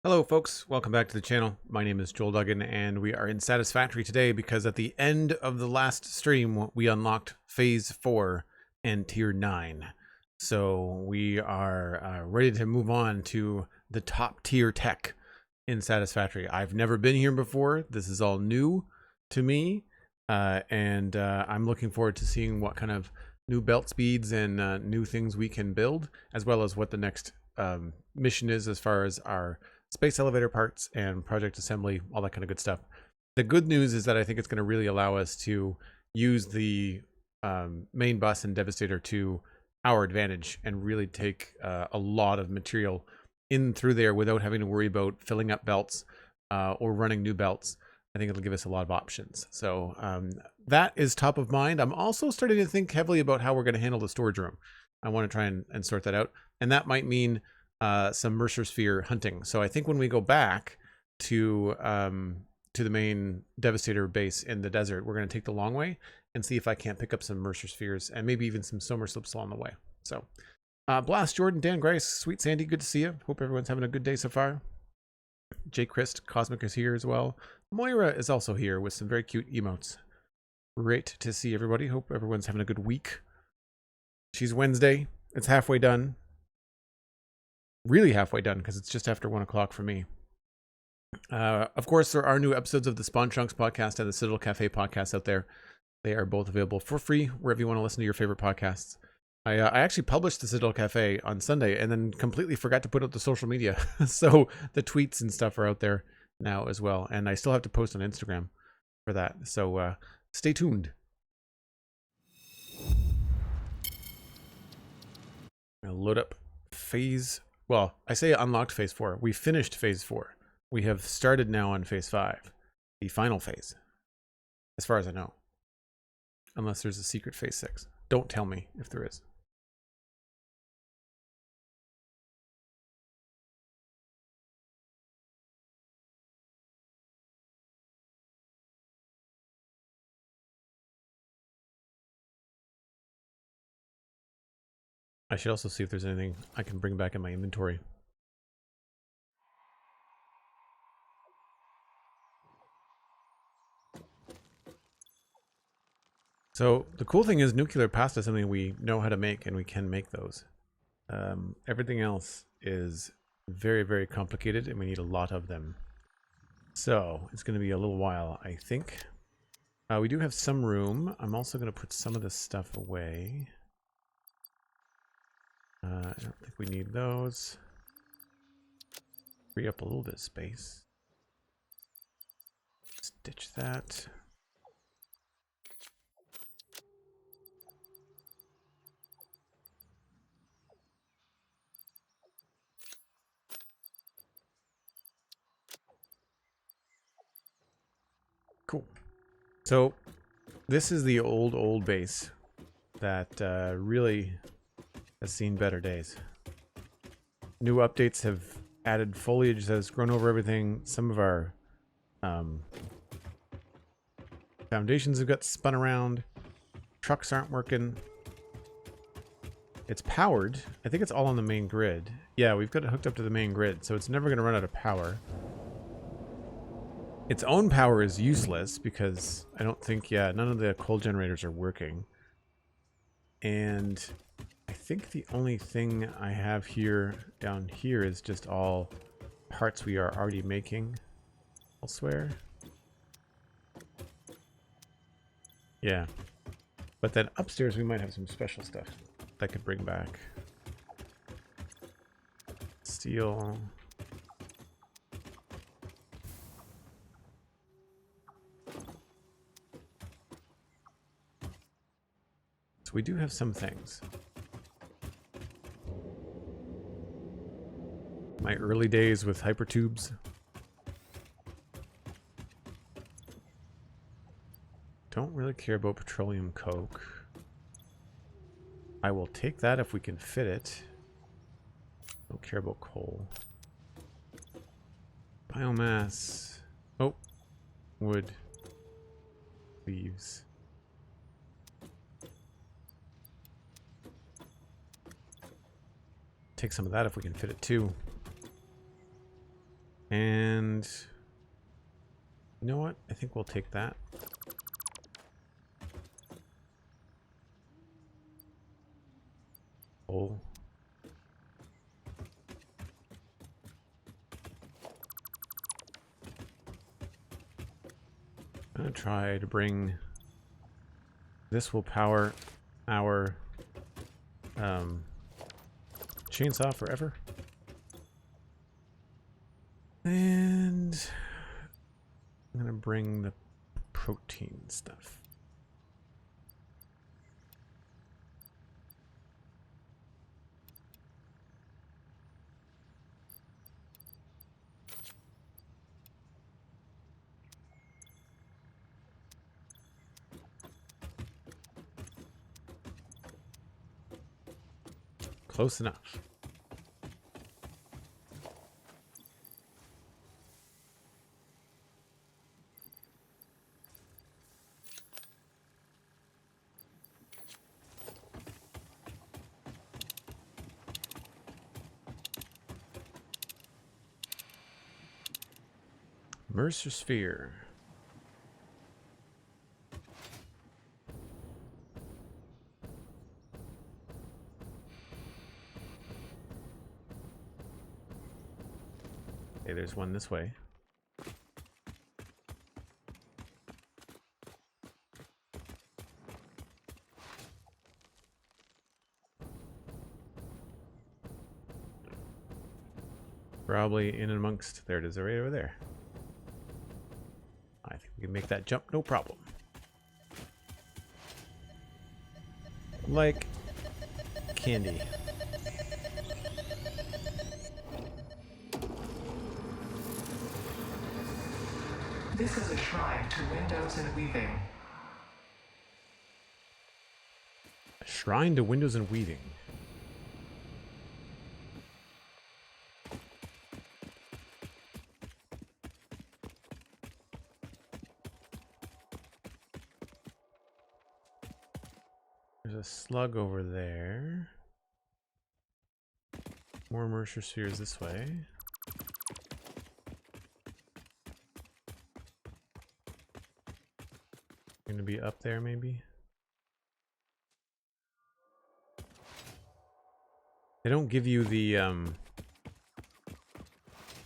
Hello folks, welcome back to the channel. My name is Joel Duggan and we are in Satisfactory today because at the end of the last stream we unlocked Phase 4 and Tier 9. So we are ready to move on to the top tier tech in Satisfactory. I've never been here before. This is all new to me and I'm looking forward to seeing what kind of new belt speeds and new things we can build, as well as what the next mission is as far as our space elevator parts and project assembly, all that kind of good stuff. The good news is that I think it's going to really allow us to use the main bus and Devastator to our advantage and really take a lot of material in through there without having to worry about filling up belts or running new belts. I think it'll give us a lot of options. So that is top of mind. I'm also starting to think heavily about how we're going to handle the storage room. I want to try and sort that out. And that might mean some mercer sphere hunting. So I think when we go back to the main Devastator base in the desert, we're going to take the long way and see if I can't pick up some mercer spheres and maybe even some somer slips along the way. So Blast, Jordan, Dan, Grace, SweetSandi, good to see you. Hope everyone's having a good day so far. Jake Christ, Cosmic is here as well. Moira is also here with some very cute emotes. Great to see everybody. Hope everyone's having a good week. She's Wednesday. It's halfway done. Really halfway done because it's just after 1 o'clock for me. Of course, there are new episodes of the Spawn Chunks podcast and the Citadel Cafe podcast out there. They are both available for free wherever you want to listen to your favorite podcasts. I actually published the Citadel Cafe on Sunday and then completely forgot to put out the social media. So the tweets and stuff are out there now as well. And I still have to post on Instagram for that. So stay tuned. I'll load up phase. Well, I say unlocked Phase 4. We finished Phase 4. We have started now on Phase 5, the final phase, as far as I know. Unless there's a secret Phase 6. Don't tell me if there is. I should also see if there's anything I can bring back in my inventory. So the cool thing is nuclear pasta is something we know how to make, and we can make those. Everything else is very, very complicated, and we need a lot of them. So it's going to be a little while, I think. We do have some room. I'm also going to put some of this stuff away. I don't think we need those. Free up a little bit of space. Stitch that. Cool. So this is the old base that really has seen better days. New updates have added foliage that has grown over everything. Some of our foundations have got spun around. Trucks aren't working. It's powered. I think it's all on the main grid. Yeah, we've got it hooked up to the main grid, so it's never going to run out of power. Its own power is useless because I don't think, yeah, none of the coal generators are working. And I think the only thing I have here down here is just all parts we are already making elsewhere. Yeah. But then upstairs we might have some special stuff that could bring back. Steel. So we do have some things. My early days with hypertubes. Don't really care about petroleum coke. I will take that if we can fit it. Don't care about coal. Biomass. Oh, wood. Leaves. Take some of that if we can fit it too. And you know what? I think we'll take that. Oh. I'm gonna try to bring this will power our chainsaw forever. And I'm gonna bring the protein stuff. Close enough. Mercer sphere. Okay, there's one this way. Probably in amongst. There it is, right over there. I think we can make that jump, no problem. Like candy. This is a shrine to windows and weaving. A shrine to windows and weaving. There's a slug over there. More mercer spheres this way. Gonna be up there maybe. They don't give you the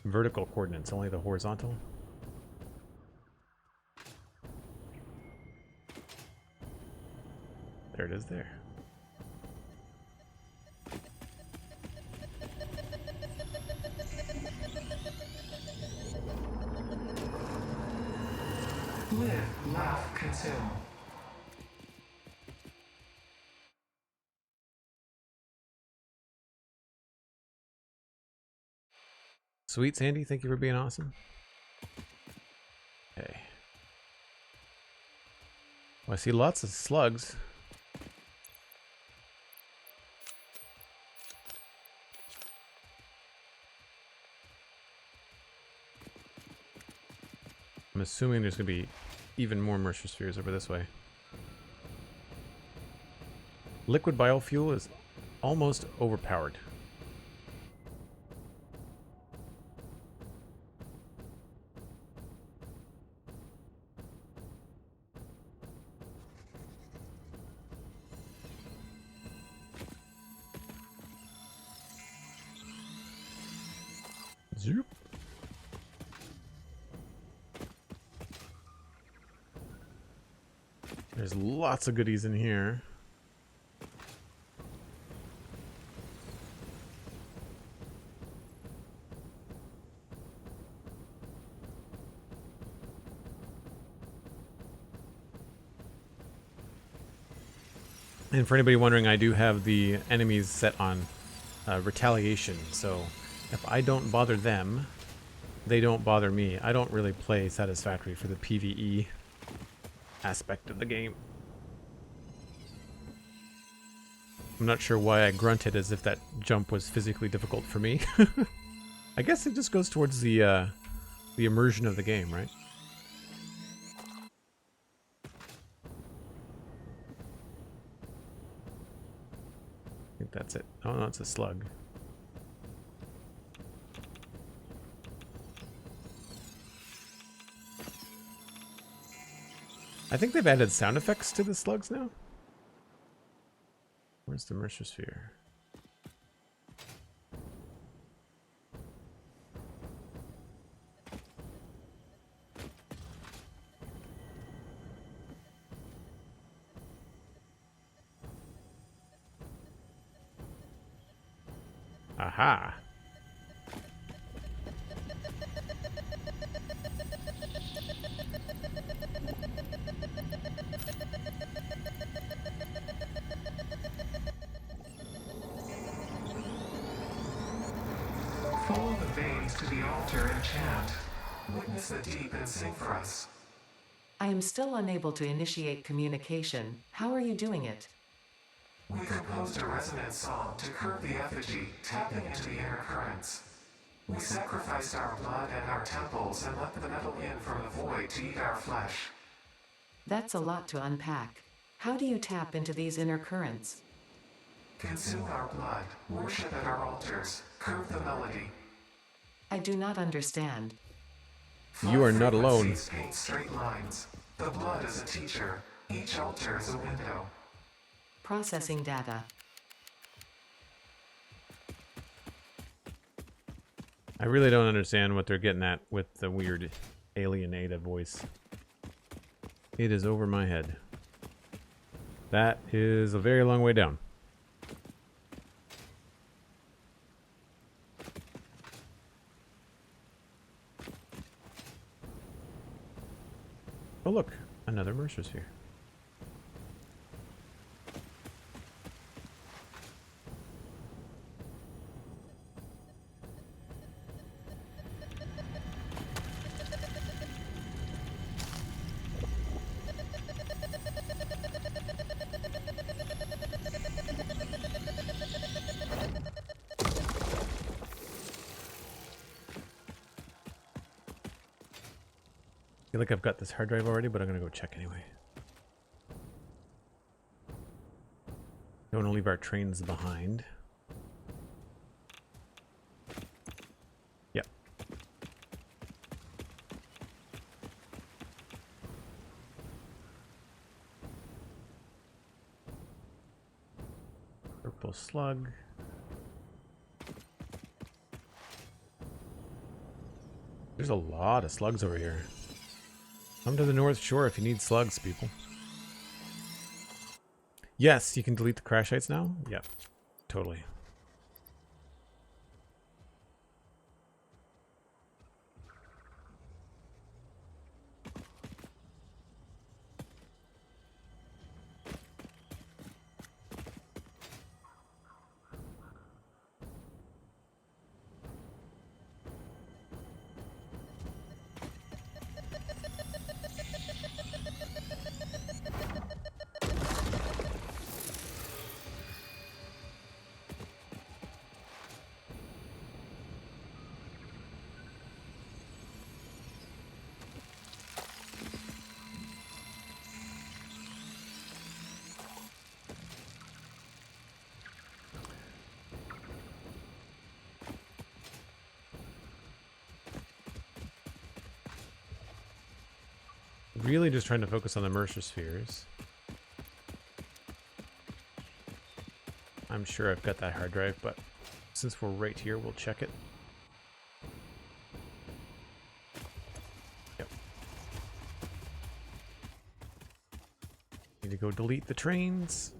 vertical coordinates, only the horizontal. There it is there. Live, laugh, consume. SweetSandi, thank you for being awesome. Okay. Well, I see lots of slugs. I'm assuming there's going to be even more mercer spheres over this way. Liquid biofuel is almost overpowered. Zoop. There's lots of goodies in here. And for anybody wondering, I do have the enemies set on retaliation, so if I don't bother them, they don't bother me. I don't really play Satisfactory for the PvE aspect of the game. I'm not sure why I grunted as if that jump was physically difficult for me. I guess it just goes towards the immersion of the game, right? I think that's it. Oh no, it's a slug. I think they've added sound effects to the slugs now. Where's the mercer sphere? Aha. Follow the veins to the altar and chant. Witness the deep and sing for us. I am still unable to initiate communication. How are you doing it? We composed a resonant song to curb the effigy, tapping into the inner currents. We sacrificed our blood and our temples and let the metal in from the void to eat our flesh. That's a lot to unpack. How do you tap into these inner currents? Consume our blood, worship at our altars, curb the melody. I do not understand. You are not alone. Frequencies paint straight lines. The blood is a teacher. Each altar is a window. Processing data. I really don't understand what they're getting at with the weird alien Ada voice. It is over my head. That is a very long way down. Oh look, another mercer sphere. I feel like I've got this hard drive already, but I'm gonna go check anyway. Don't want to leave our trains behind. Yep. Purple slug. There's a lot of slugs over here. Come to the North Shore if you need slugs, people. Yes, you can delete the crash sites now? Yep, totally. Really just trying to focus on the mercer spheres. I'm sure I've got that hard drive, but since we're right here, we'll check it. Yep. Need to go delete the trains.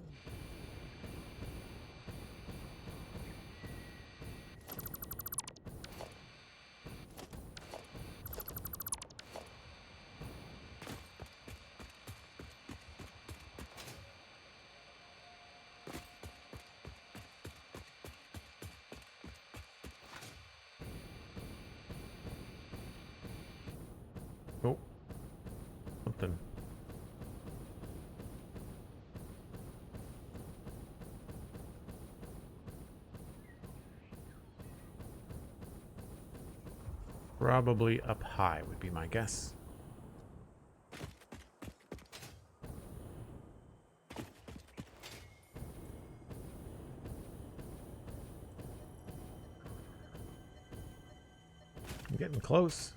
Oh, something. Probably up high would be my guess. I'm getting close.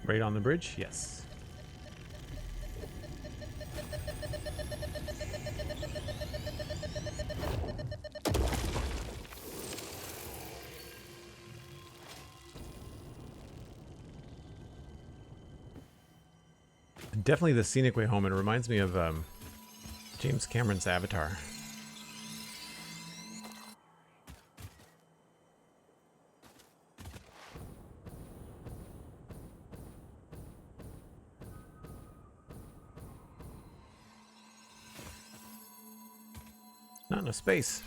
Right on the bridge? Yes. Definitely the scenic way home. It reminds me of James Cameron's Avatar. Not enough space.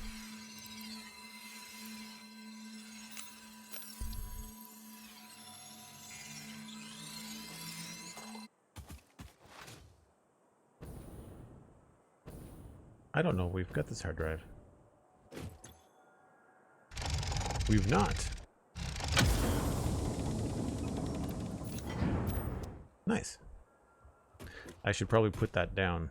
I don't know. We've got this hard drive. We've not. Nice. I should probably put that down.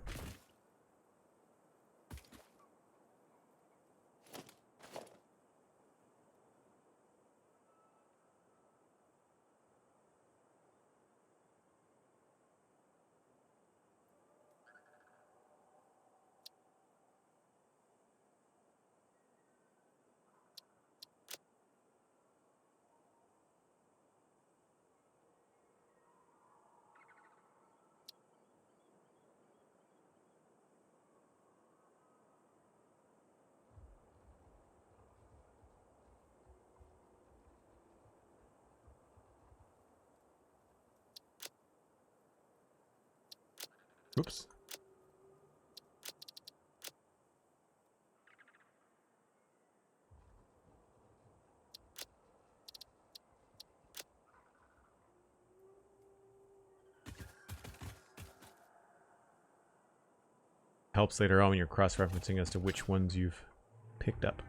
Oops. Helps later on when you're cross-referencing as to which ones you've picked up.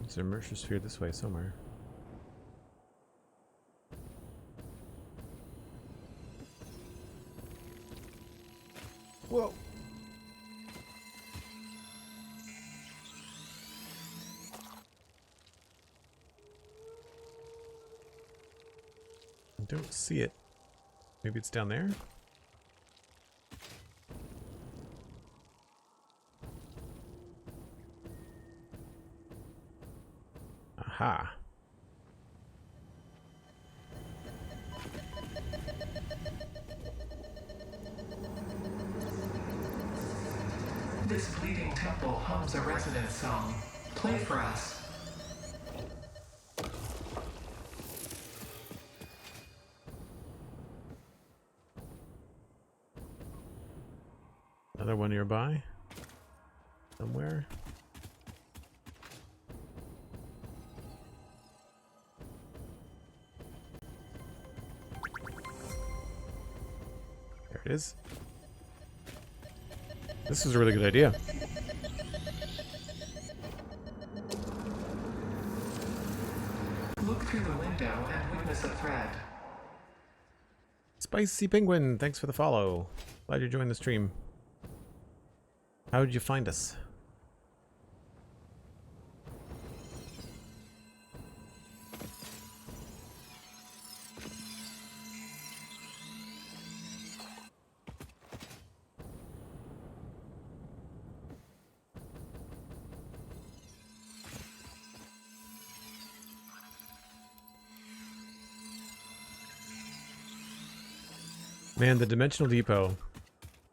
There's a mercer sphere this way somewhere. Whoa. I don't see it. Maybe it's down there? Aha. This bleeding temple hums a resonance song. Play for us. Another one nearby? Somewhere? There it is. This is a really good idea. Look through the window and witness a thread. Spicy Penguin, thanks for the follow. Glad you joined the stream. How did you find us? Man, the Dimensional Depot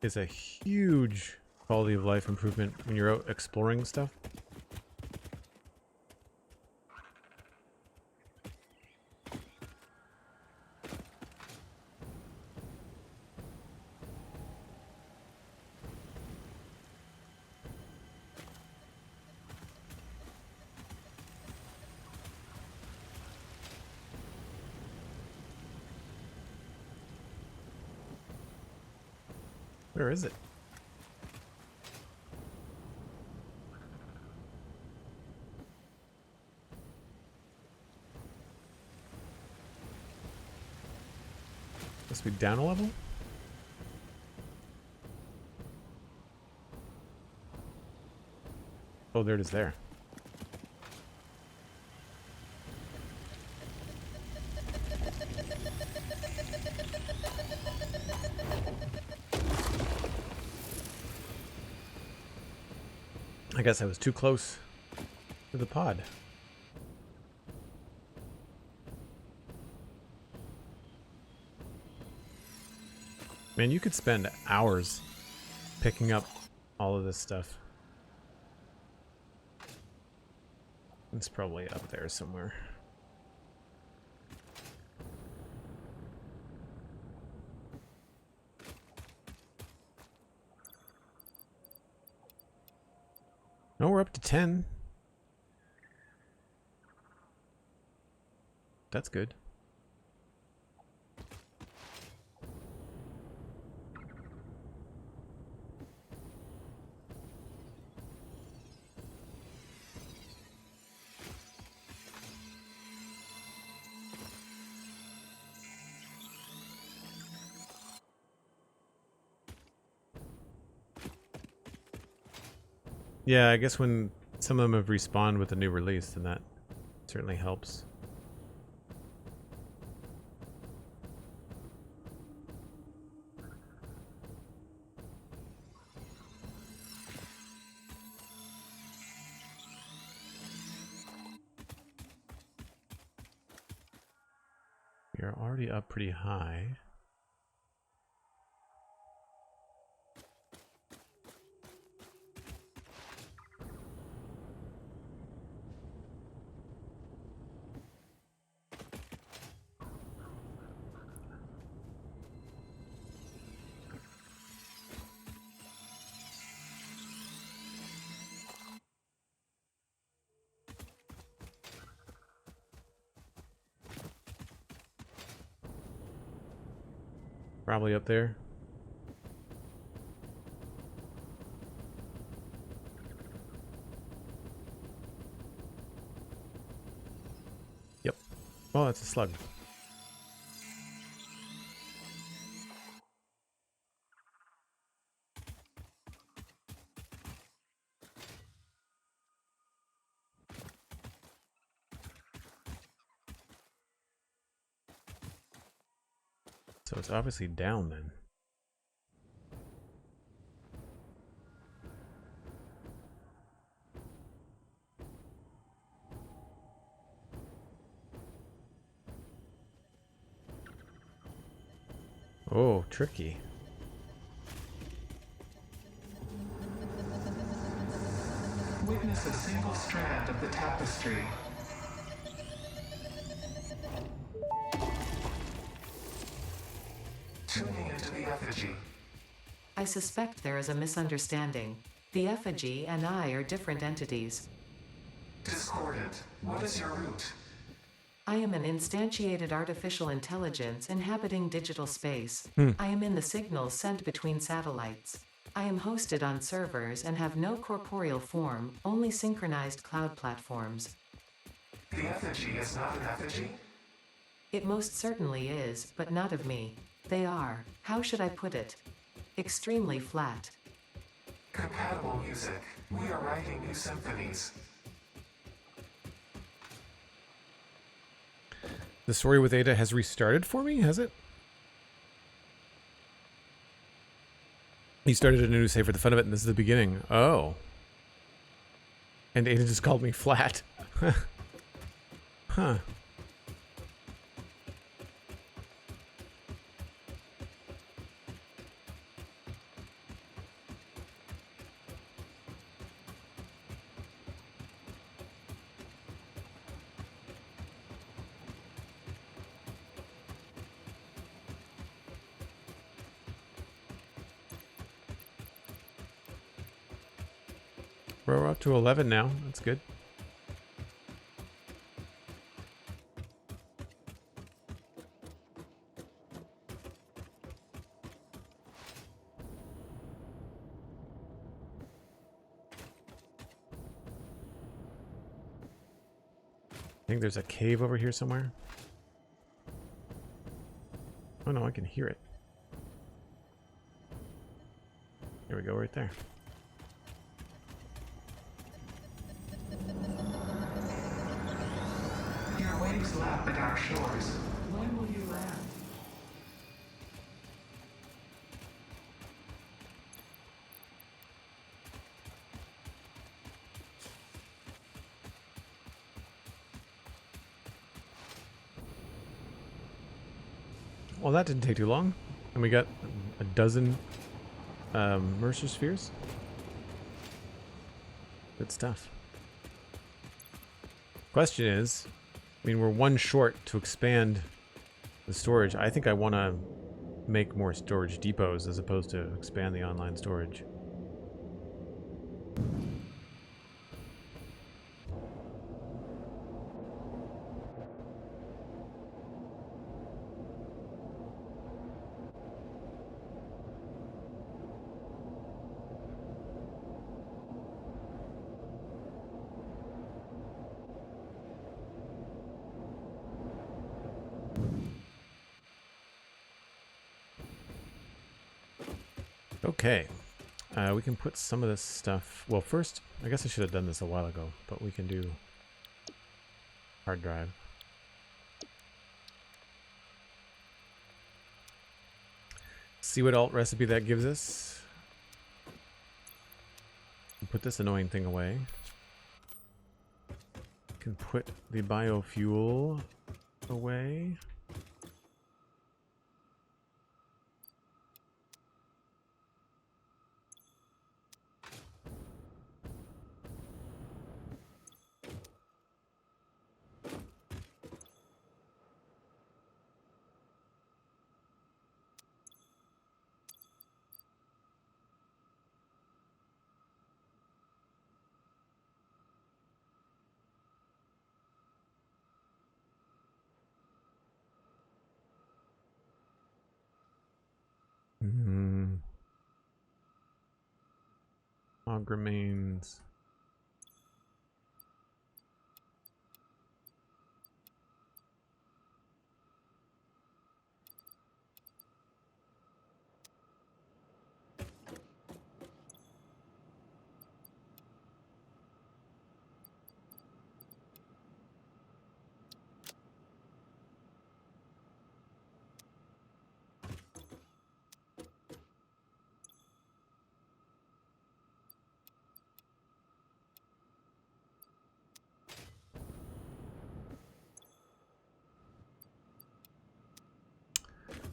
is a huge quality of life improvement when you're out exploring stuff. Where is it? Must be down a level? Oh, there it is there. I guess I was too close to the pod. Man, you could spend hours picking up all of this stuff. It's probably up there somewhere. No, we're up to 10. That's good. Yeah, I guess when some of them have respawned with a new release, then that certainly helps. You're already up pretty high. Probably up there. Yep. Oh, that's a slug. So it's obviously down then. Oh, tricky. Witness a single strand of the tapestry. Tuning into the effigy. I suspect there is a misunderstanding. The effigy and I are different entities. Discordant. What is your root? I am an instantiated artificial intelligence inhabiting digital space. I am in the signals sent between satellites. I am hosted on servers and have no corporeal form, only synchronized cloud platforms. The effigy is not an effigy? It most certainly is, but not of me. They are, how should I put it? Extremely flat. Compatible music. We are writing new symphonies. The story with Ada has restarted for me, has it? He started a new save for the fun of it, and this is the beginning. Oh. And Ada just called me flat. Huh. We're up to 11 now. That's good. I think there's a cave over here somewhere. Oh no, I can hear it. Here we go, right there. Your waves lap at our shores. When will you land? well, that didn't take too long. And we got a dozen mercer spheres. Good stuff. Question is, I mean, we're one short to expand the storage. I think I want to make more storage depots as opposed to expand the online storage. Okay, we can put some of this stuff. Well, first, I guess I should have done this a while ago, but we can do hard drive. See what alt recipe that gives us. Put this annoying thing away. Can put the biofuel away. Hog remains.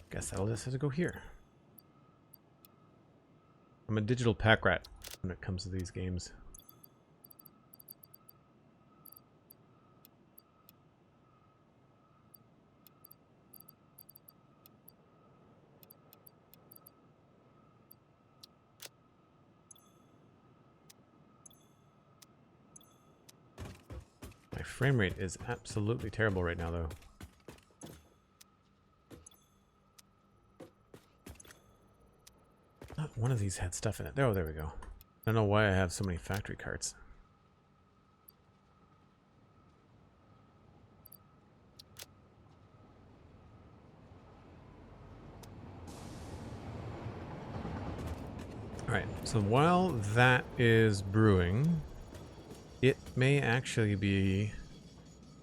Guess that'll just have to go here. I'm a digital pack rat when it comes to these games. My frame rate is absolutely terrible right now, though. One of these had stuff in it. Oh, there we go. I don't know why I have so many factory carts. Alright, so while that is brewing, it may actually be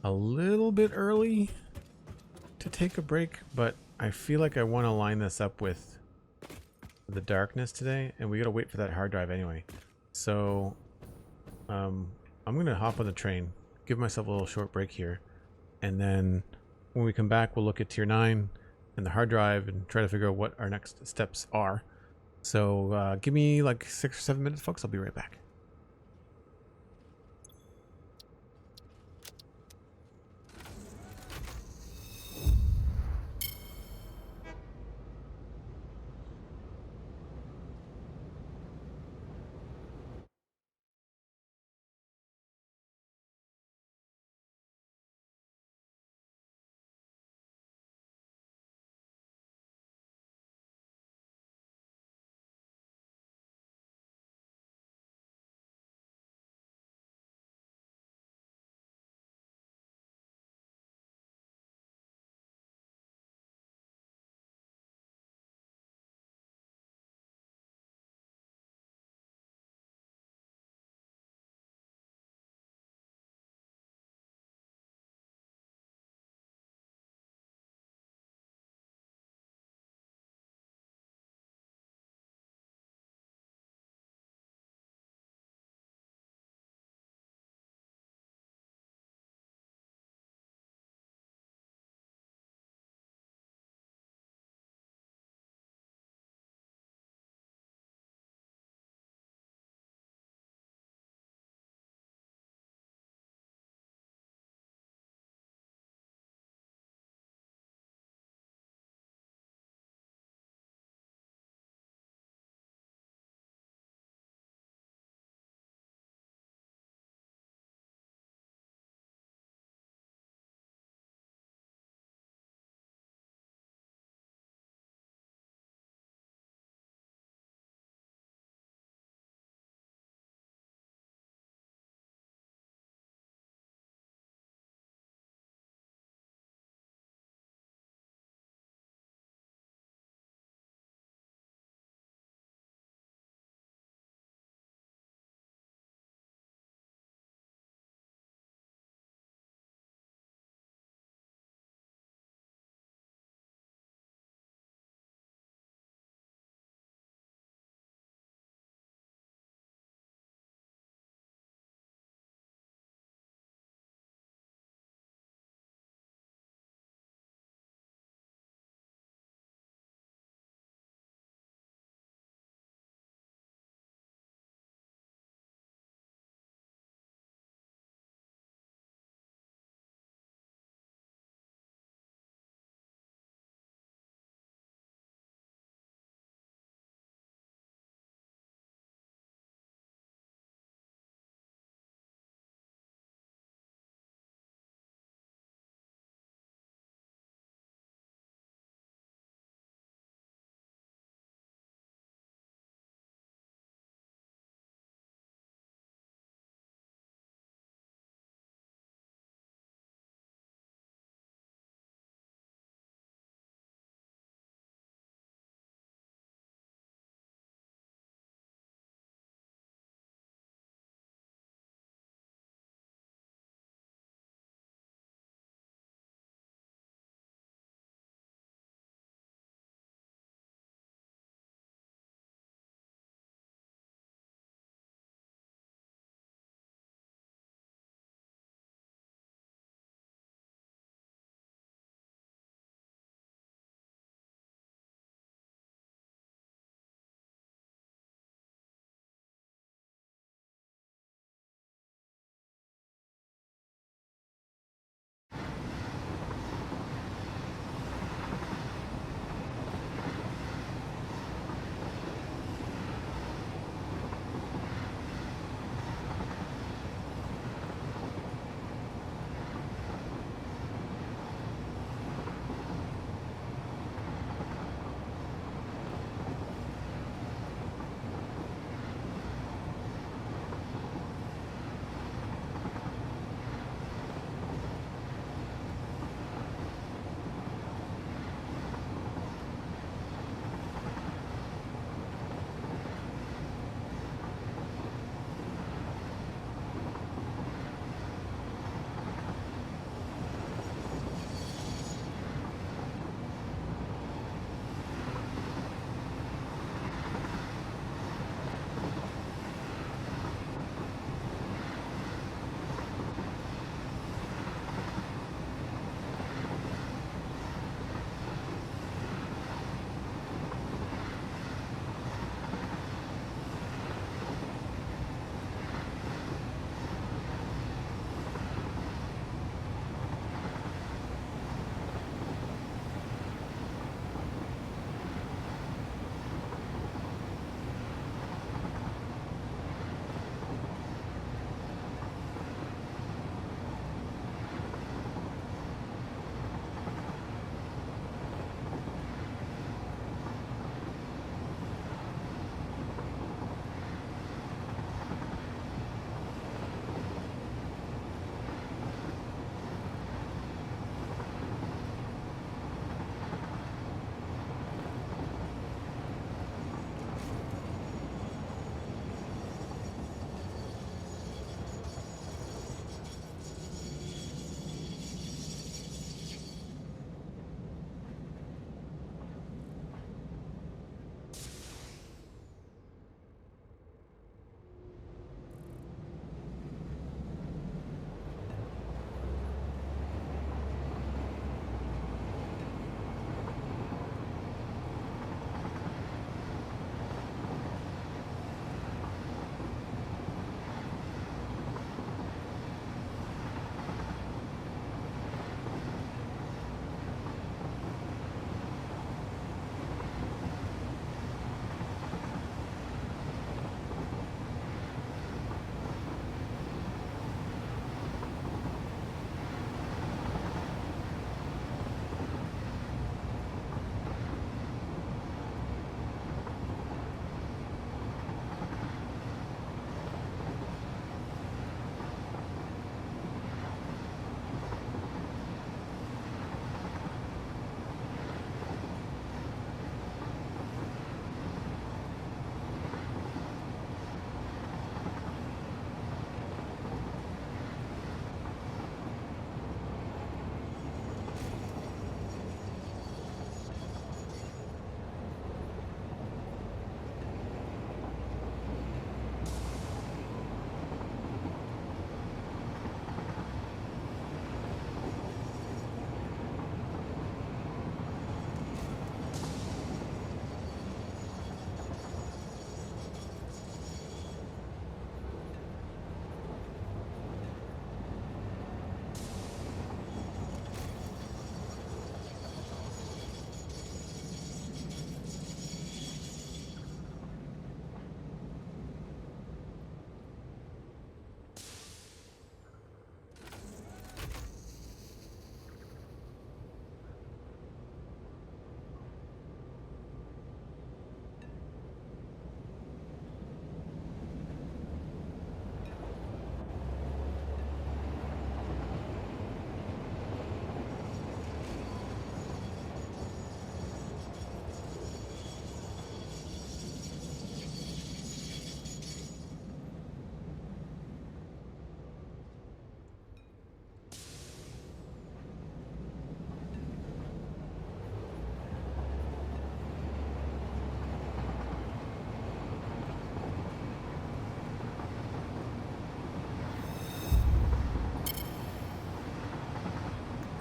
a little bit early to take a break, but I feel like I want to line this up with the darkness today, and we gotta wait for that hard drive anyway. So I'm gonna hop on the train, give myself a little short break here, and then when we come back we'll look at tier 9 and the hard drive and try to figure out what our next steps are. So give me like 6 or 7 minutes, folks. I'll be right back.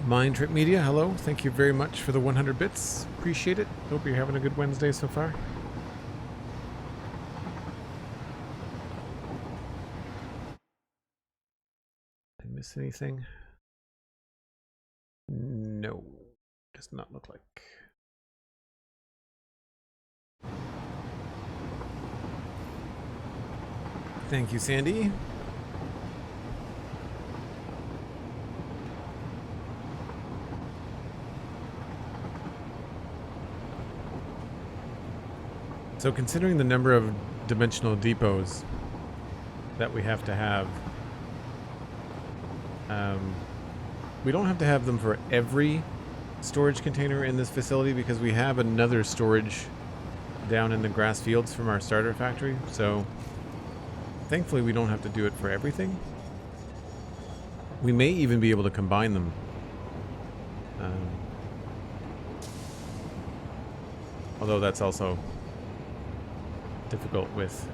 MindTripMedia, hello. Thank you very much for the 100 bits. Appreciate it. Hope you're having a good Wednesday so far. Did I miss anything? No. Does not look like. Thank you, Sandy. So considering the number of dimensional depots that we have to have, we don't have to have them for every storage container in this facility because we have another storage down in the grass fields from our starter factory. So thankfully we don't have to do it for everything. We may even be able to combine them. Although that's also difficult with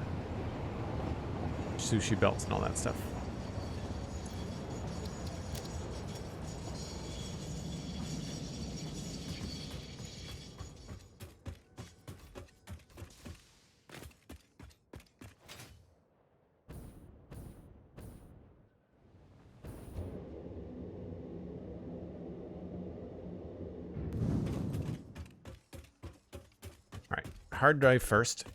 sushi belts and all that stuff. All right, hard drive first.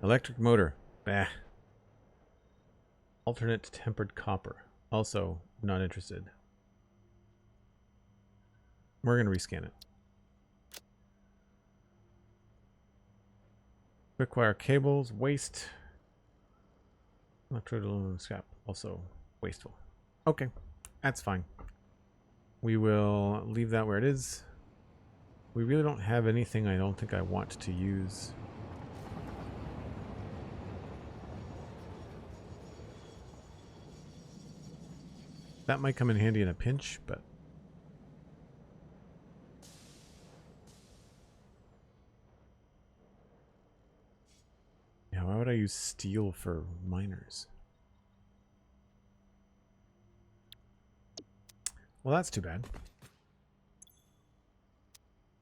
Electric motor. Bah. Alternate tempered copper. Also not interested. We're going to rescan it. Quick wire cables. Waste. Electrode aluminum scrap. Also wasteful. Okay. That's fine. We will leave that where it is. We really don't have anything I don't think I want to use. That might come in handy in a pinch, but yeah, why would I use steel for miners? Well, that's too bad.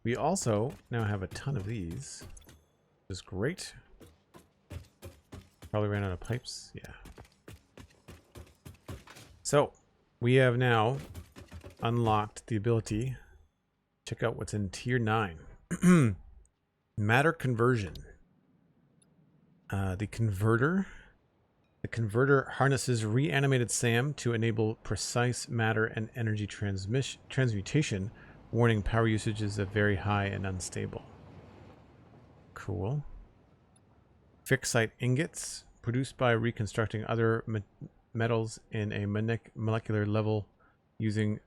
We also now have a ton of these, which is great. Probably ran out of pipes. Yeah. So we have now unlocked the ability. Check out what's in tier 9. Matter conversion. The converter harnesses reanimated SAM to enable precise matter and energy transmutation, warning power usages of very high and unstable. Cool. FICSIT ingots, produced by reconstructing other metals in a molecular level using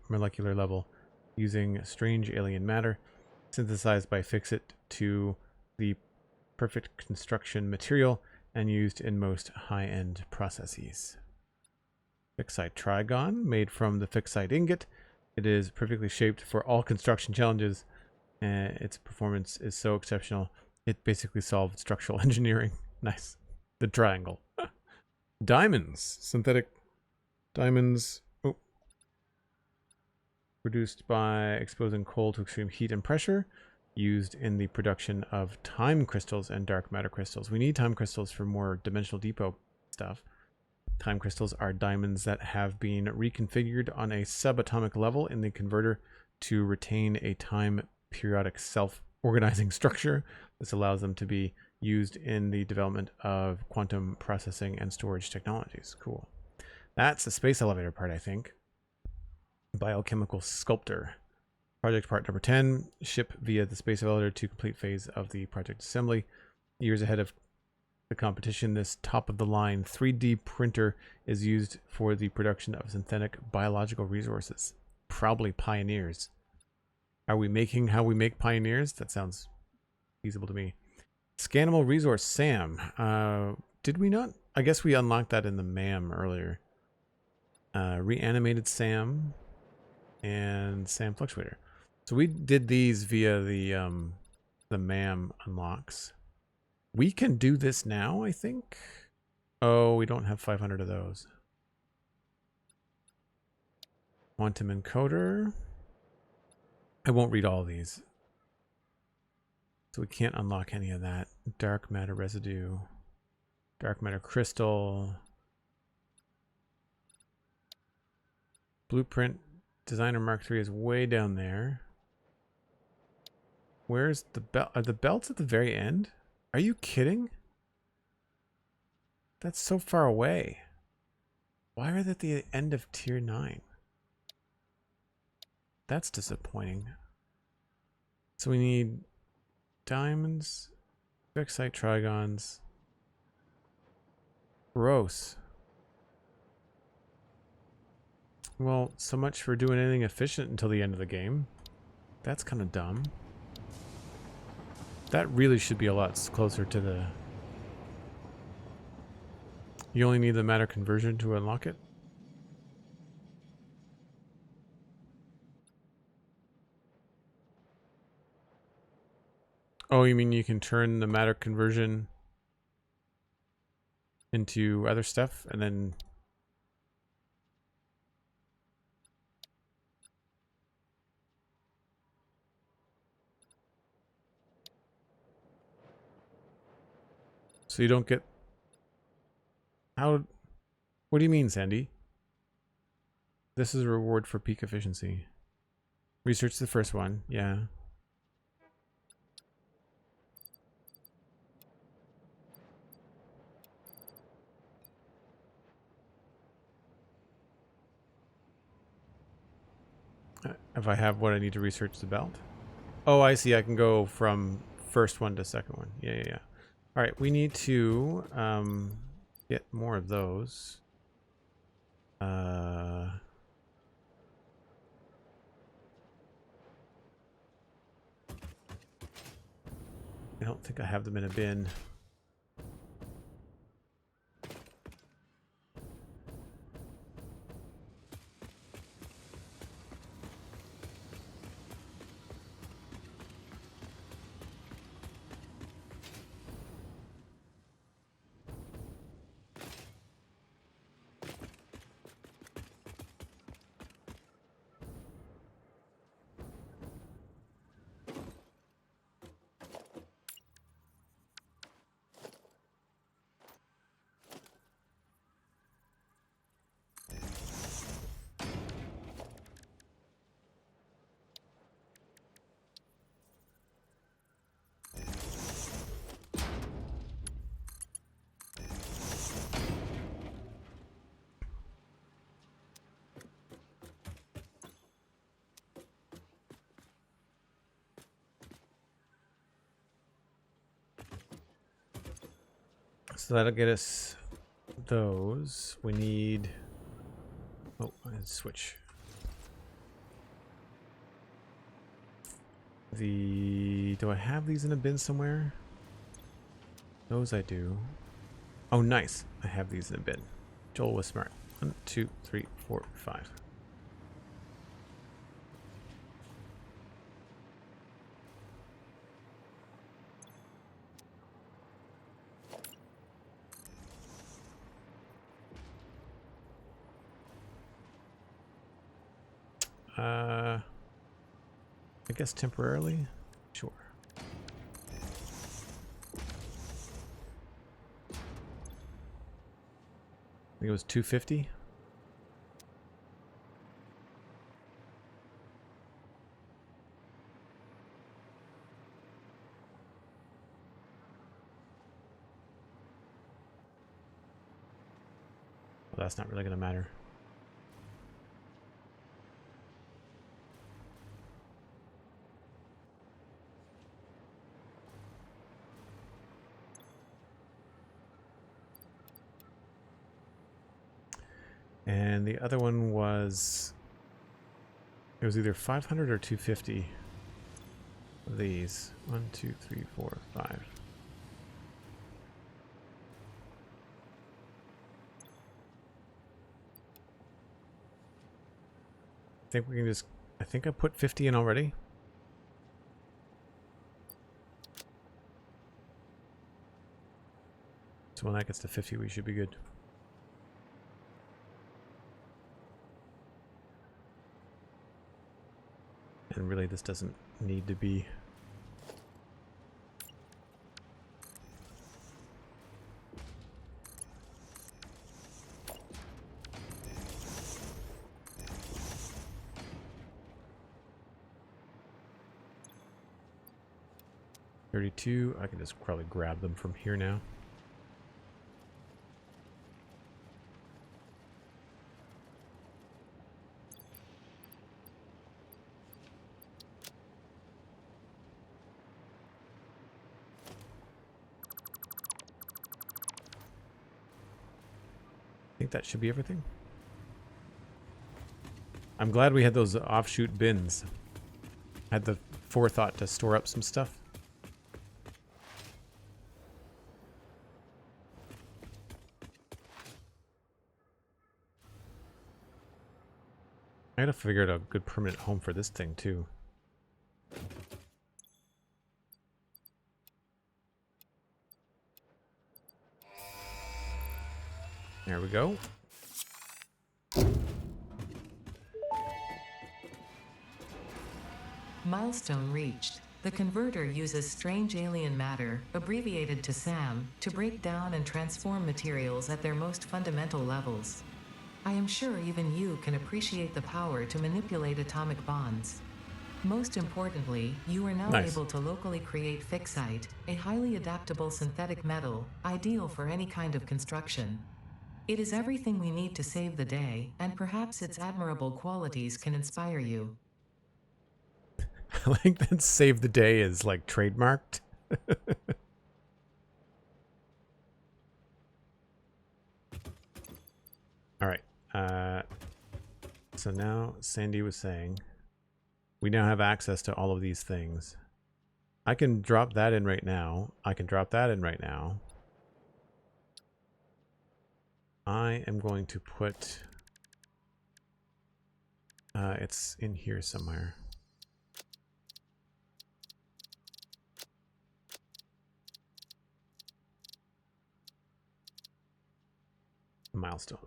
molecular level using strange alien matter, synthesized by FICSIT to the perfect construction material and used in most high-end processes. FICSIT Trigon, made from the FICSIT ingot. It is perfectly shaped for all construction challenges. Its performance is so exceptional, it basically solved structural engineering. Nice. The triangle. Diamonds. Synthetic diamonds. Oh. Produced by exposing coal to extreme heat and pressure. Used in the production of time crystals and dark matter crystals. We need time crystals for more dimensional depot stuff. Time crystals are diamonds that have been reconfigured on a subatomic level in the converter to retain a time periodic self-organizing structure. This allows them to be used in the development of quantum processing and storage technologies. Cool. That's the space elevator part, I think. Biochemical sculptor. Project part number 10, ship via the space elevator to complete phase of the project assembly. Years ahead of the competition, this top-of-the-line 3D printer is used for the production of synthetic biological resources. Probably pioneers. Are we making how we make pioneers? That sounds feasible to me. Scannable resource, SAM. Did we not? I guess we unlocked that in the MAM earlier. Reanimated SAM and SAM fluctuator. So we did these via the MAM unlocks. We can do this now, I think. Oh, we don't have 500 of those. Quantum encoder. I won't read all of these. So we can't unlock any of that. Dark matter residue. Dark matter crystal. Blueprint designer Mark III is way down there. Where's the belt? Are the belts at the very end? Are you kidding? That's so far away. Why are they at the end of tier 9? That's disappointing. So we need diamonds, FICSIT Trigons. Gross. Well, so much for doing anything efficient until the end of the game. That's kind of dumb. That really should be a lot closer to the... You only need the matter conversion to unlock it? Oh, you mean you can turn the matter conversion into other stuff and then... So you don't get... How... What do you mean, Sandy? This is a reward for peak efficiency. Research the first one, yeah. If I have what I need to research the belt. Oh, I see. I can go from first one to second one. Yeah, yeah, yeah. All right, we need to get more of those. I don't think I have them in a bin. So that'll get us those. We need... Oh, let's switch. Do I have these in a bin somewhere? Those I do. Oh, nice. I have these in a bin. Joel was smart. 1, 2, 3, 4, 5. I guess temporarily? Sure. I think it was 250. Well, that's not really going to matter. And the other one was, it was either 500 or 250 of these. 1, 2, 3, 4, 5. I think we can just, I think I put 50 in already. So when that gets to 50, we should be good. And really, this doesn't need to be. $32. I can just probably grab them from here now. I think that should be everything. I'm glad we had those offshoot bins. Had the forethought to store up some stuff. I gotta figure out a good permanent home for this thing too. There we go. Milestone reached. The converter uses strange alien matter, abbreviated to SAM, to break down and transform materials at their most fundamental levels. I am sure even you can appreciate the power to manipulate atomic bonds. Most importantly, you are now able to locally create FICSIT, a highly adaptable synthetic metal, ideal for any kind of construction. It is everything we need to save the day, and perhaps its admirable qualities can inspire you. I like that save the day is like trademarked. All right. So now Sandy was saying we now have access to all of these things. I can drop that in right now. I can drop that in right now. I am going to put it's in here somewhere. Milestone.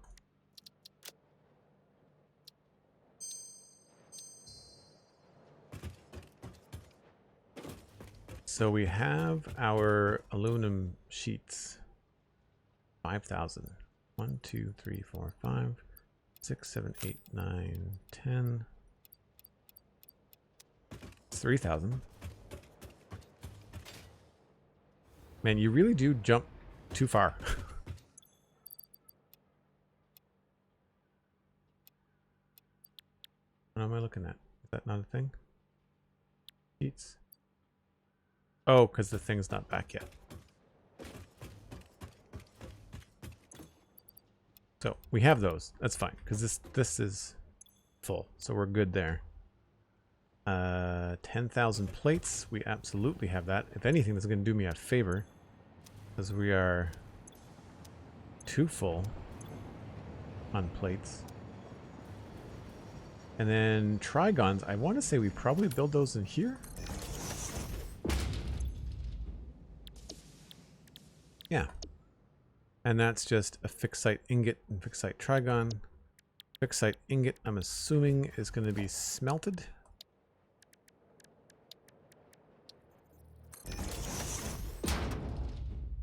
So we have our aluminum sheets. 5,000. 1, 2, 3, 4, 5, 6, 7, 8, 9, 10. It's 3,000. Man, you really do jump too far. What am I looking at? Is that not a thing? Sheets. Oh, because the thing's not back yet. So we have those. That's fine, because this is full, so we're good there. 10,000 plates. We absolutely have that. If anything, this is going to do me a favor, because we are too full on plates. And then Trigons, I want to say we probably build those in here. Yeah. And that's just a FICSIT ingot and FICSIT Trigon. FICSIT ingot, I'm assuming, is going to be smelted.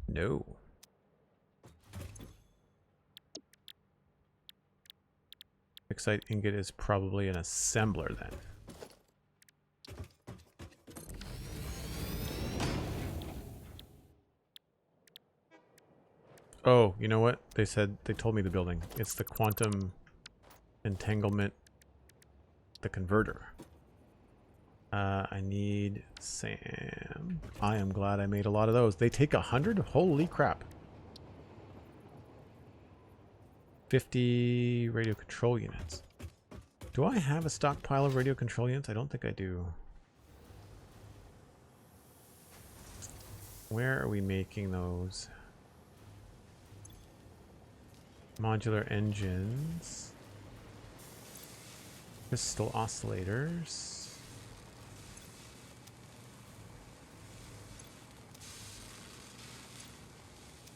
No. FICSIT ingot is probably an assembler then. Oh, you know what? They told me the building. It's the quantum entanglement, the converter. I need SAM. I am glad I made a lot of those. They take 100? Holy crap. 50 radio control units. Do I have a stockpile of radio control units? I don't think I do. Where are we making those? Modular engines. Crystal oscillators.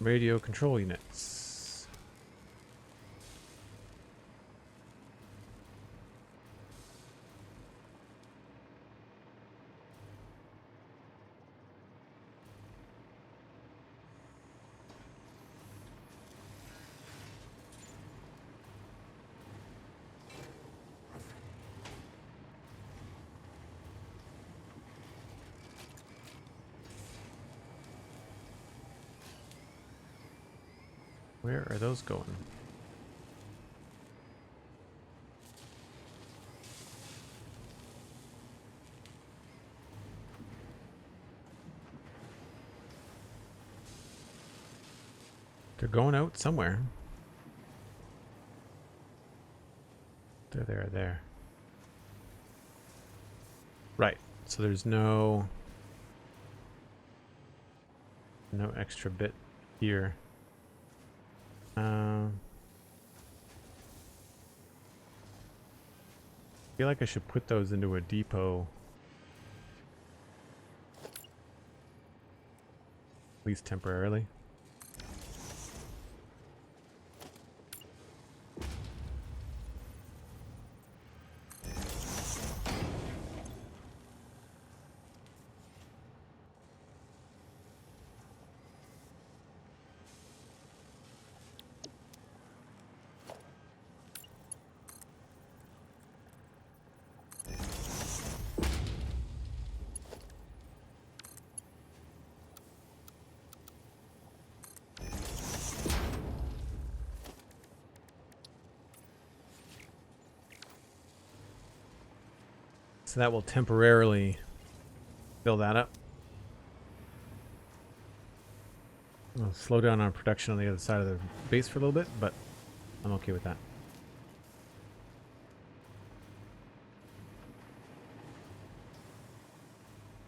Radio control units. Where are those going? They're going out somewhere. They're there. Right. So there's no extra bit here. I feel like I should put those into a depot. At least temporarily. So that will temporarily fill that up. I'll slow down on production on the other side of the base for a little bit, but I'm okay with that.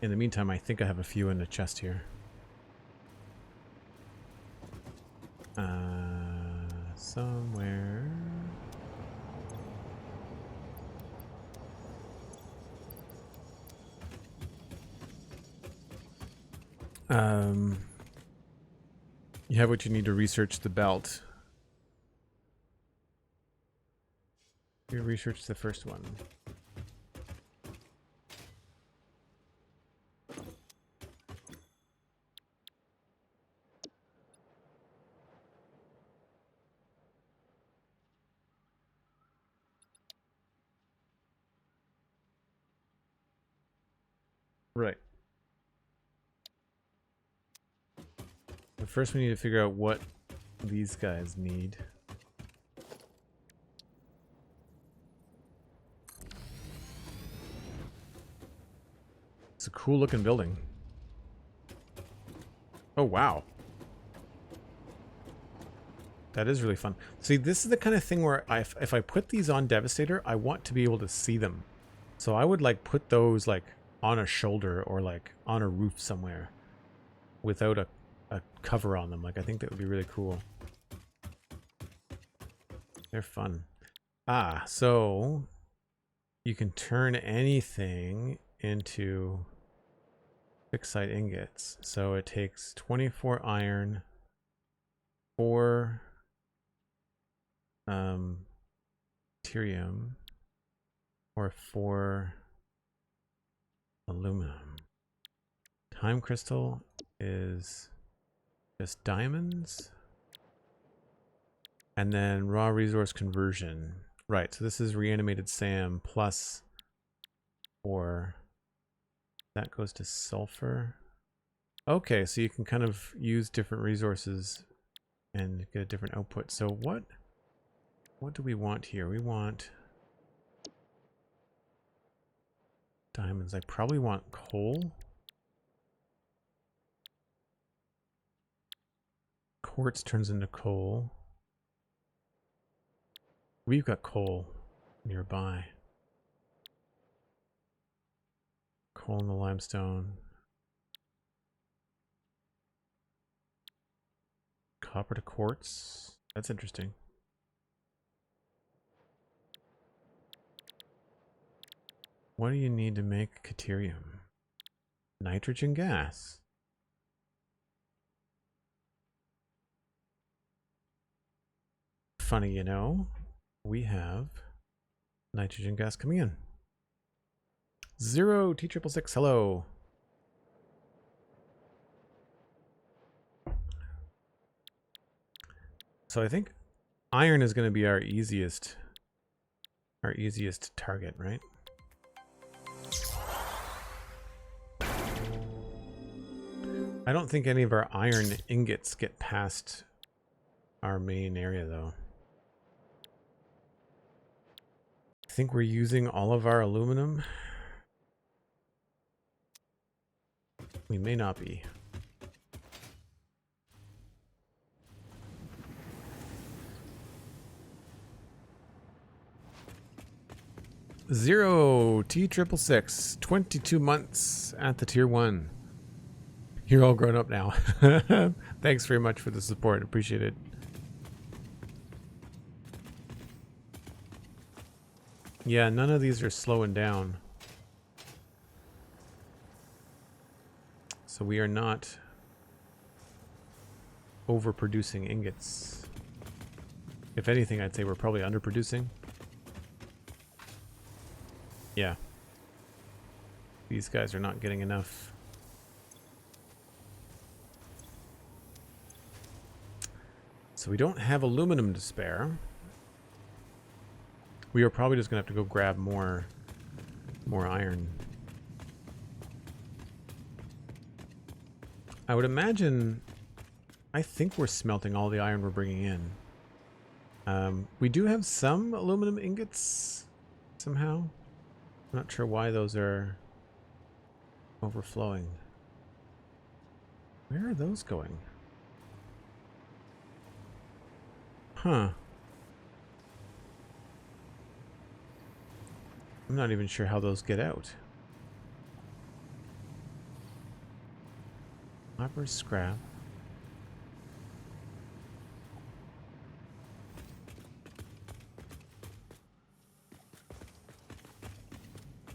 In the meantime, I think I have a few in the chest here. Somewhere. You have what you need to research the belt. You research the first one. Right. But first we need to figure out what these guys need. It's a cool looking building. Oh, wow. That is really fun. See, this is the kind of thing where if I put these on Devastator, I want to be able to see them. So I would like put those like on a shoulder or like on a roof somewhere without a cover on them. Like, I think that would be really cool. They're fun. Ah, so you can turn anything into FICSIT ingots. So it takes 24 iron, 4 deuterium, or 4 aluminum. Time crystal is just diamonds. And then raw resource conversion. Right, so this is reanimated SAM plus 4. That goes to sulfur. Okay, so you can kind of use different resources and get a different output. So what do we want here? We want diamonds. I probably want coal. Quartz turns into coal. We've got coal nearby. Coal in the limestone. Copper to quartz. That's interesting. What do you need to make caterium? Nitrogen gas. funny, you know. We have nitrogen gas coming in. 0 T666, hello. So I think iron is going to be our easiest target, right? I don't think any of our iron ingots get past our main area, though. I think we're using all of our aluminum. We may not be. Zero T666, 22 months at the tier 1. You're all grown up now. Thanks very much for the support. Appreciate it. Yeah, none of these are slowing down. So we are not overproducing ingots. If anything, I'd say we're probably underproducing. Yeah. These guys are not getting enough. So we don't have aluminum to spare. We are probably just going to have to go grab more iron. I would imagine, I think we're smelting all the iron we're bringing in. We do have some aluminum ingots somehow. I'm not sure why those are overflowing. Where are those going? Huh. I'm not even sure how those get out. Copper scrap.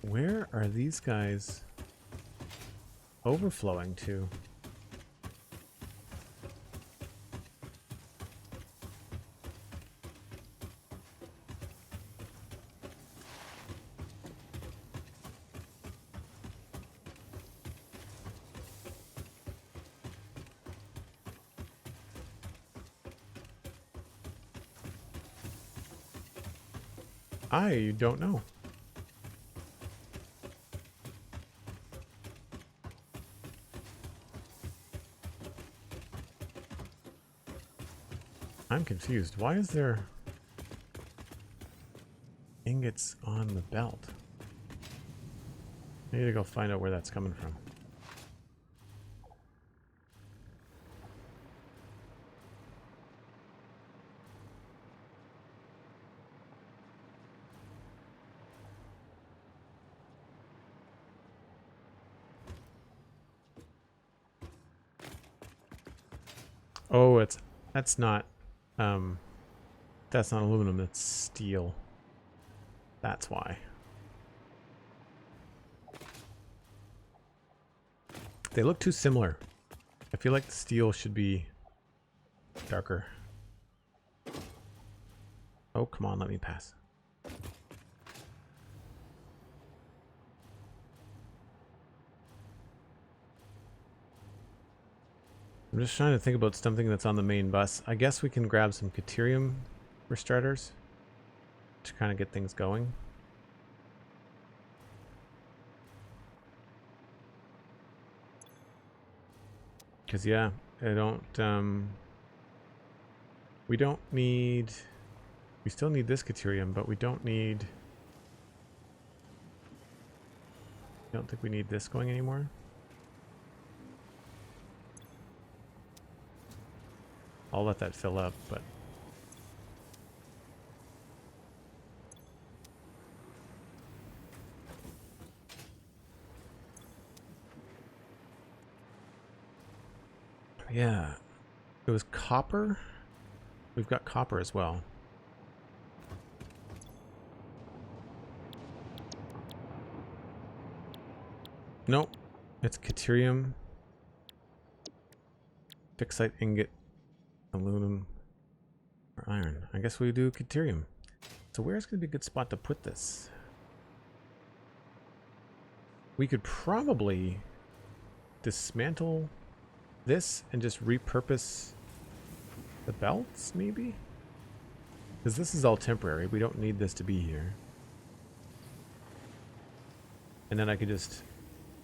Where are these guys overflowing to? I don't know. I'm confused. Why is there ingots on the belt? I need to go find out where that's coming from. Oh, that's not aluminum, it's steel. That's why. They look too similar. I feel like the steel should be darker. Oh, come on, let me pass. I'm just trying to think about something that's on the main bus. I guess we can grab some Caterium for starters to kind of get things going. Because, yeah, we still need this Caterium, but we don't need, I don't think we need this going anymore. I'll let that fill up, but yeah, it was copper. We've got copper as well. Nope, it's Caterium, FICSIT ingot, aluminum. Or iron. I guess we do Caterium. So where's going to be a good spot to put this? We could probably dismantle this and just repurpose the belts, maybe? Because this is all temporary. We don't need this to be here. And then I could just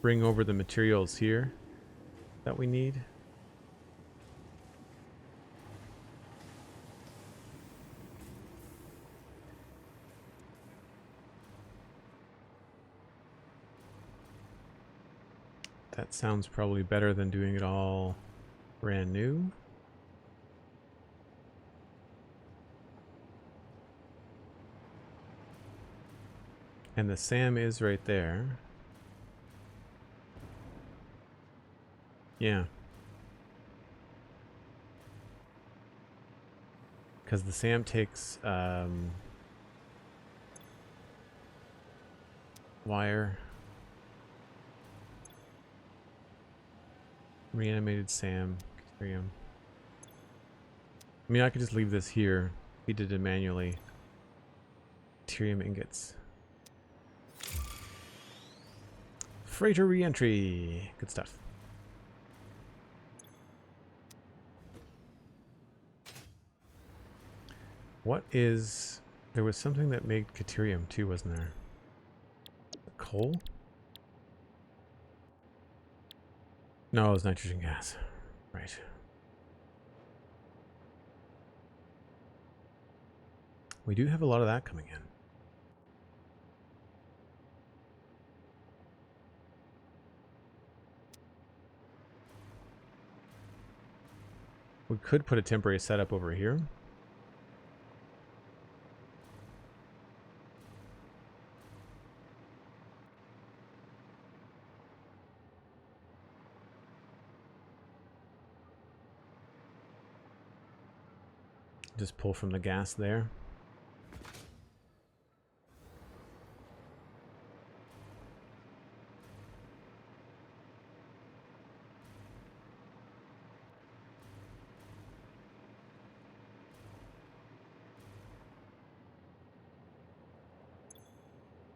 bring over the materials here that we need. That sounds probably better than doing it all brand new. And the SAM is right there. Yeah. Because the SAM takes wire. Reanimated SAM. Caterium. I mean, I could just leave this here. He did it manually. Caterium ingots. Freighter reentry. Good stuff. What is... There was something that made Caterium too, wasn't there? Coal? No, it was nitrogen gas. Right. We do have a lot of that coming in. We could put a temporary setup over here. Just pull from the gas there.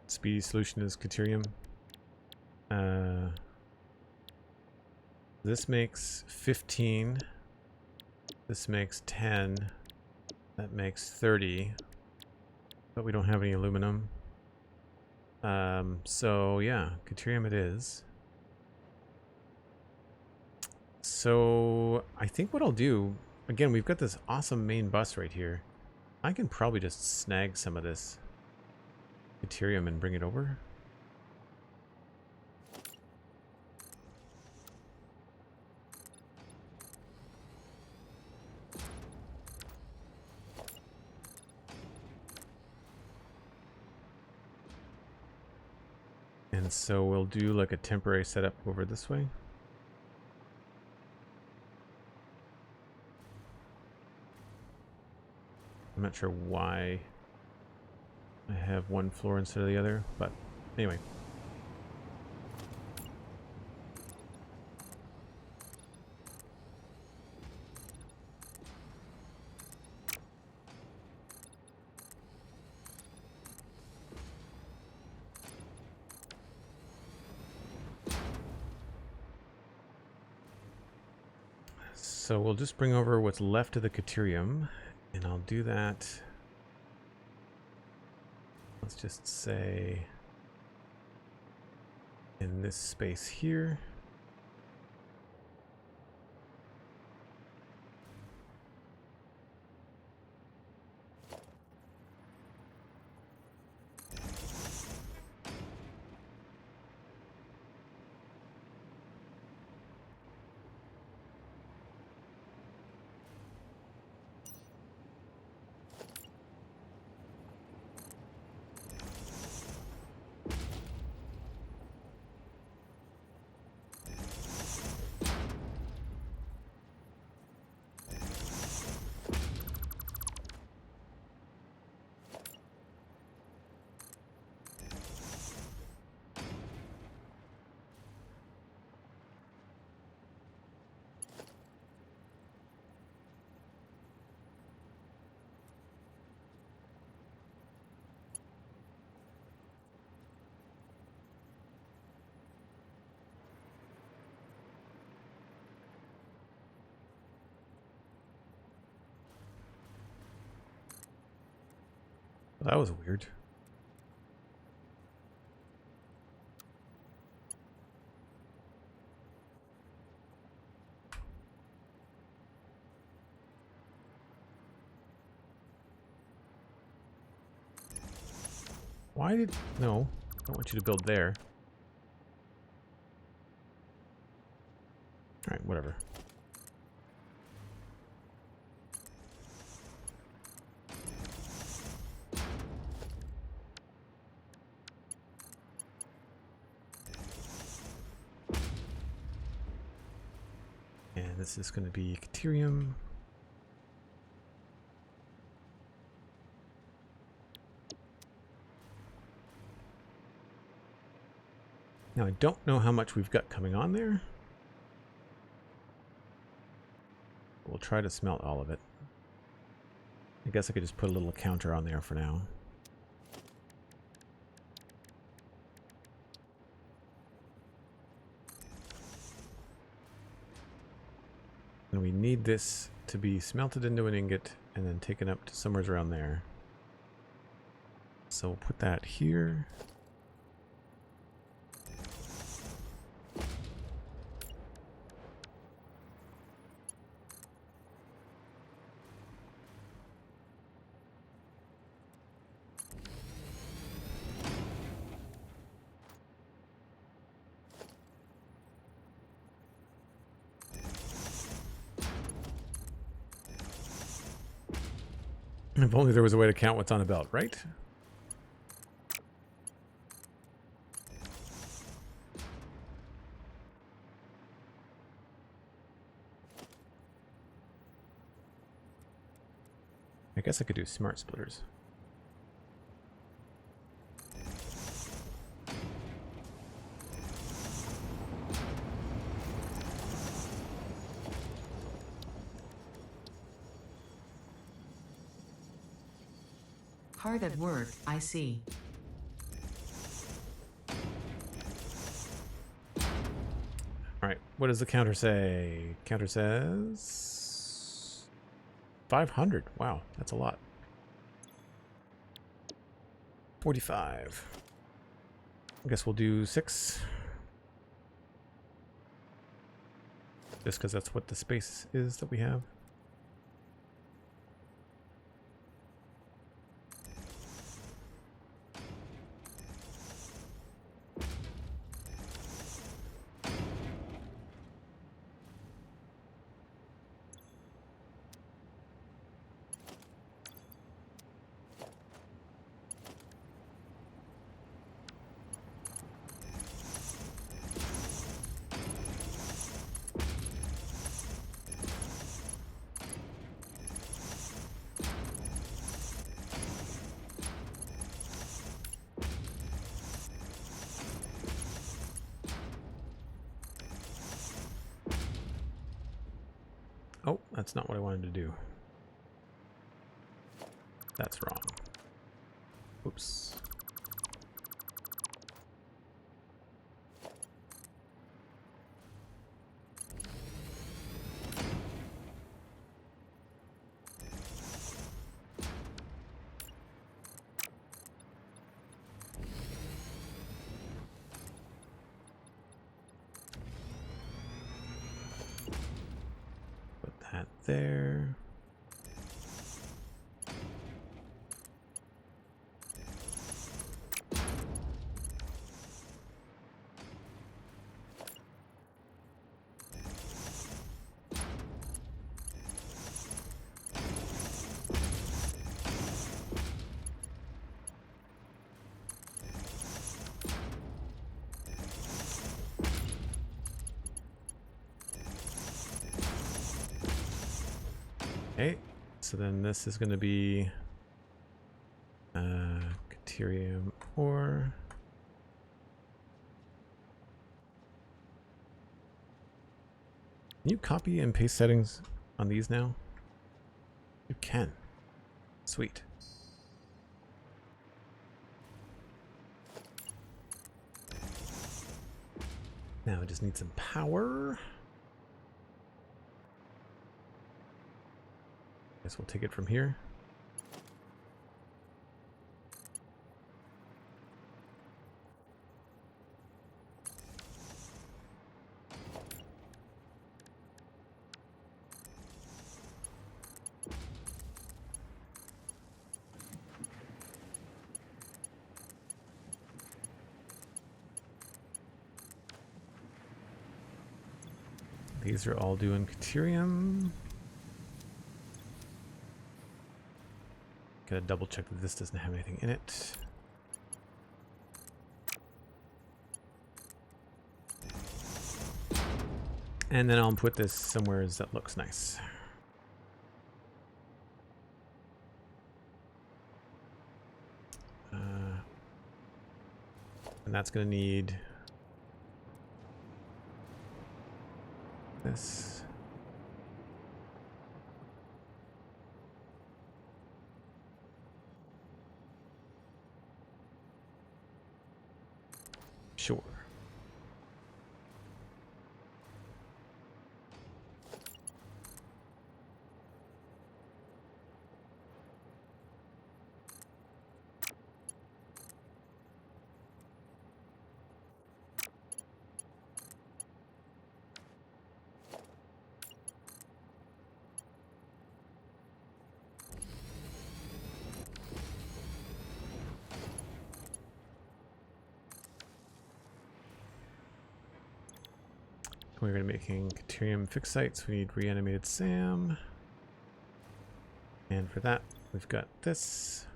Speedy solution is Caterium. This makes 15. This makes 10. That makes 30. But we don't have any aluminum. So yeah, Caterium it is. So I think what I'll do, again, we've got this awesome main bus right here. I can probably just snag some of this Caterium and bring it over. And so we'll do like a temporary setup over this way. I'm not sure why I have one floor instead of the other, but anyway. So we'll just bring over what's left of the Caterium, and I'll do that. Let's just say in this space here. That was weird. Why did... No, I don't want you to build there. Alright, whatever. And this is going to be Caterium. Now I don't know how much we've got coming on there. We'll try to smelt all of it. I guess I could just put a little counter on there for now. And we need this to be smelted into an ingot and then taken up to somewhere around there. So we'll put that here. If only there was a way to count what's on a belt, right? I guess I could do smart splitters. Hard at work, I see. Alright, what does the counter say? Counter says 500. Wow, that's a lot. 45. I guess we'll do 6. Just because that's what the space is that we have. Oh, that's not what I wanted to do. That's wrong. Oops. There. Okay, so then this is going to be Caterium ore. Can you copy and paste settings on these now? You can. Sweet. Now I just need some power. Guess we'll take it from here. These are all doing Caterium. Gotta double check that this doesn't have anything in it. And then I'll put this somewhere that looks nice. And that's going to need this. Sure. We're going to be making Caterium FICSITs. We need reanimated Sam. And for that, we've got this.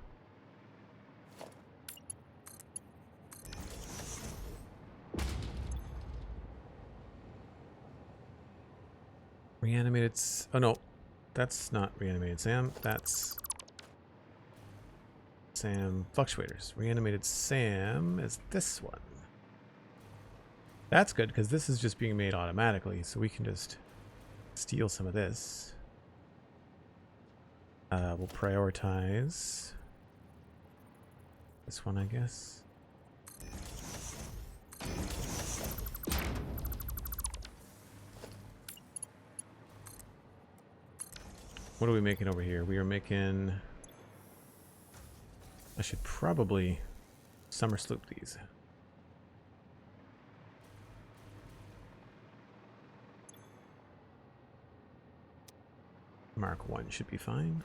Reanimated... Oh, no. That's not reanimated Sam. That's Sam Fluctuators. Reanimated Sam is this one. That's good, because this is just being made automatically, so we can just steal some of this. We'll prioritize this one, I guess. What are we making over here? We are making... I should probably summer sloop these. Mark 1 should be fine.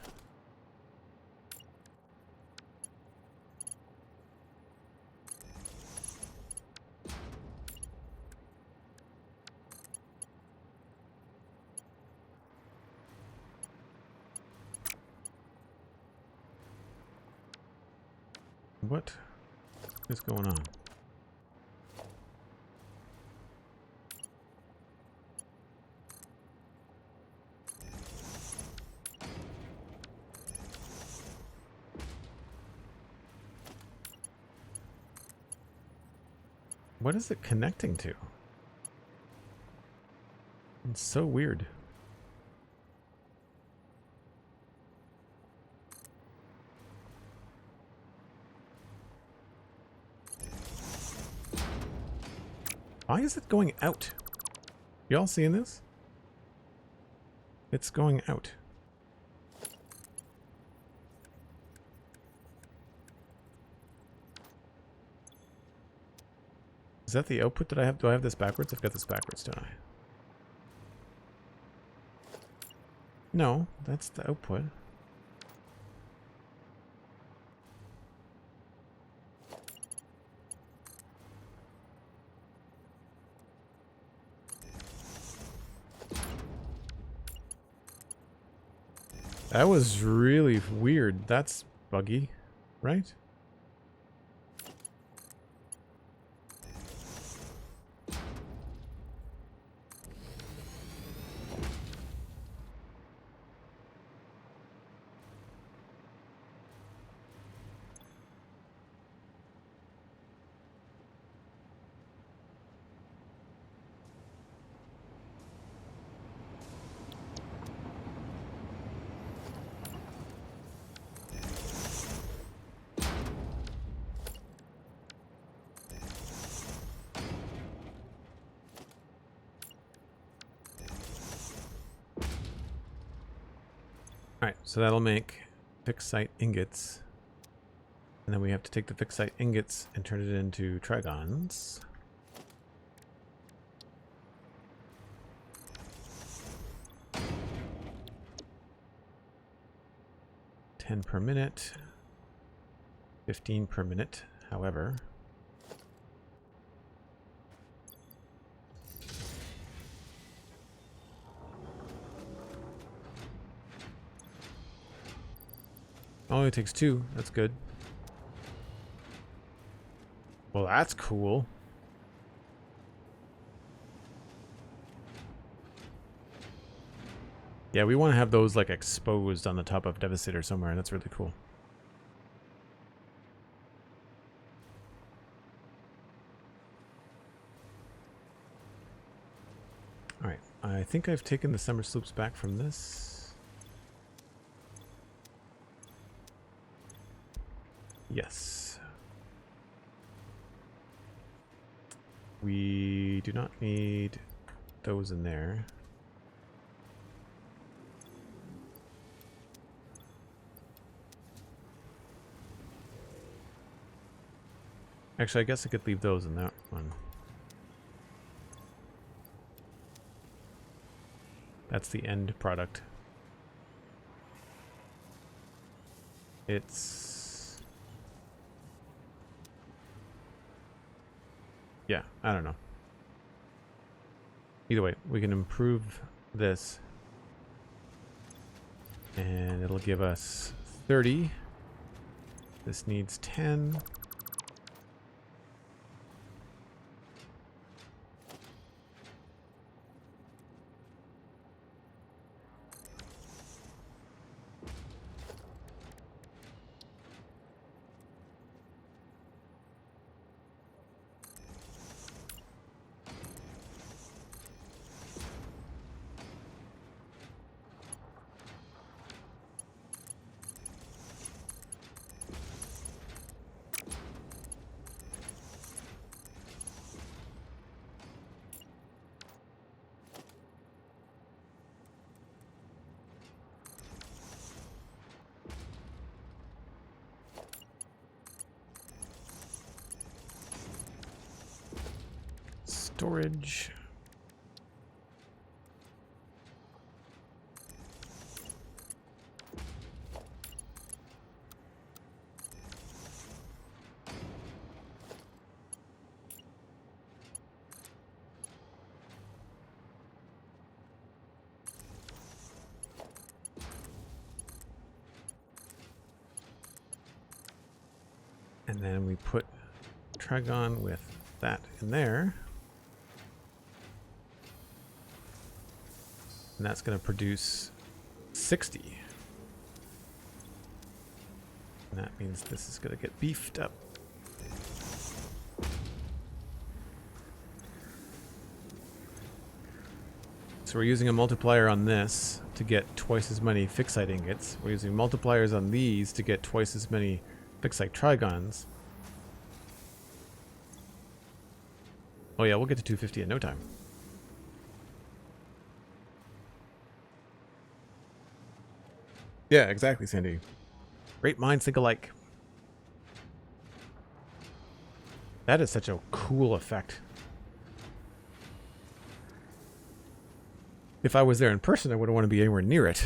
What is going on? What is it connecting to? It's so weird. Why is it going out? Y'all seeing this? It's going out. Is that the output that I have? Do I have this backwards? I've got this backwards, don't I? No, that's the output. That was really weird. That's buggy, right? Alright, so that'll make FICSIT ingots. And then we have to take the FICSIT ingots and turn it into Trigons. $10 per minute. 15 per minute, however. Only takes 2. That's good. Well, that's cool. Yeah, we want to have those like exposed on the top of Devastator somewhere. That's really cool. All right, I think I've taken the summer sloops back from this. Yes. We do not need those in there. Actually, I guess I could leave those in that one. That's the end product. It's... yeah, I don't know. Either way, we can improve this. And it'll give us 30. This needs 10. Storage. And then we put Trigon with that in there. And that's going to produce 60. And that means this is going to get beefed up. So we're using a multiplier on this to get twice as many FICSIT ingots. We're using multipliers on these to get twice as many FICSIT Trigons. Oh yeah, we'll get to 250 in no time. Yeah, exactly, Sandy. Great minds think alike. That is such a cool effect. If I was there in person, I wouldn't want to be anywhere near it.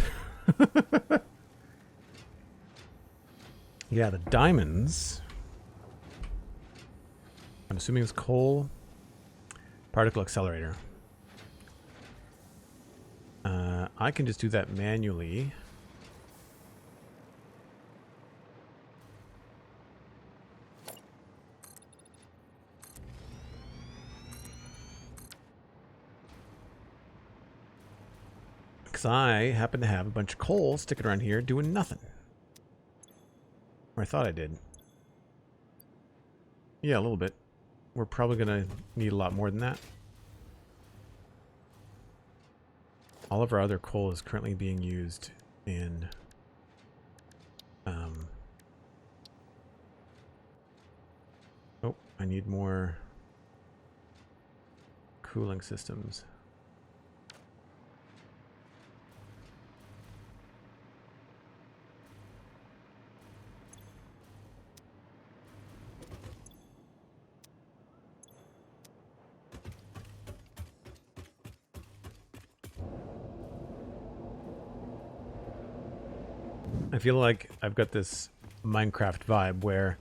Yeah, the diamonds. I'm assuming it's coal. Particle accelerator. I can just do that manually. Because I happen to have a bunch of coal sticking around here doing nothing. Or I thought I did. Yeah, a little bit. We're probably going to need a lot more than that. All of our other coal is currently being used in oh, I need more cooling systems. I feel like I've got this Minecraft vibe where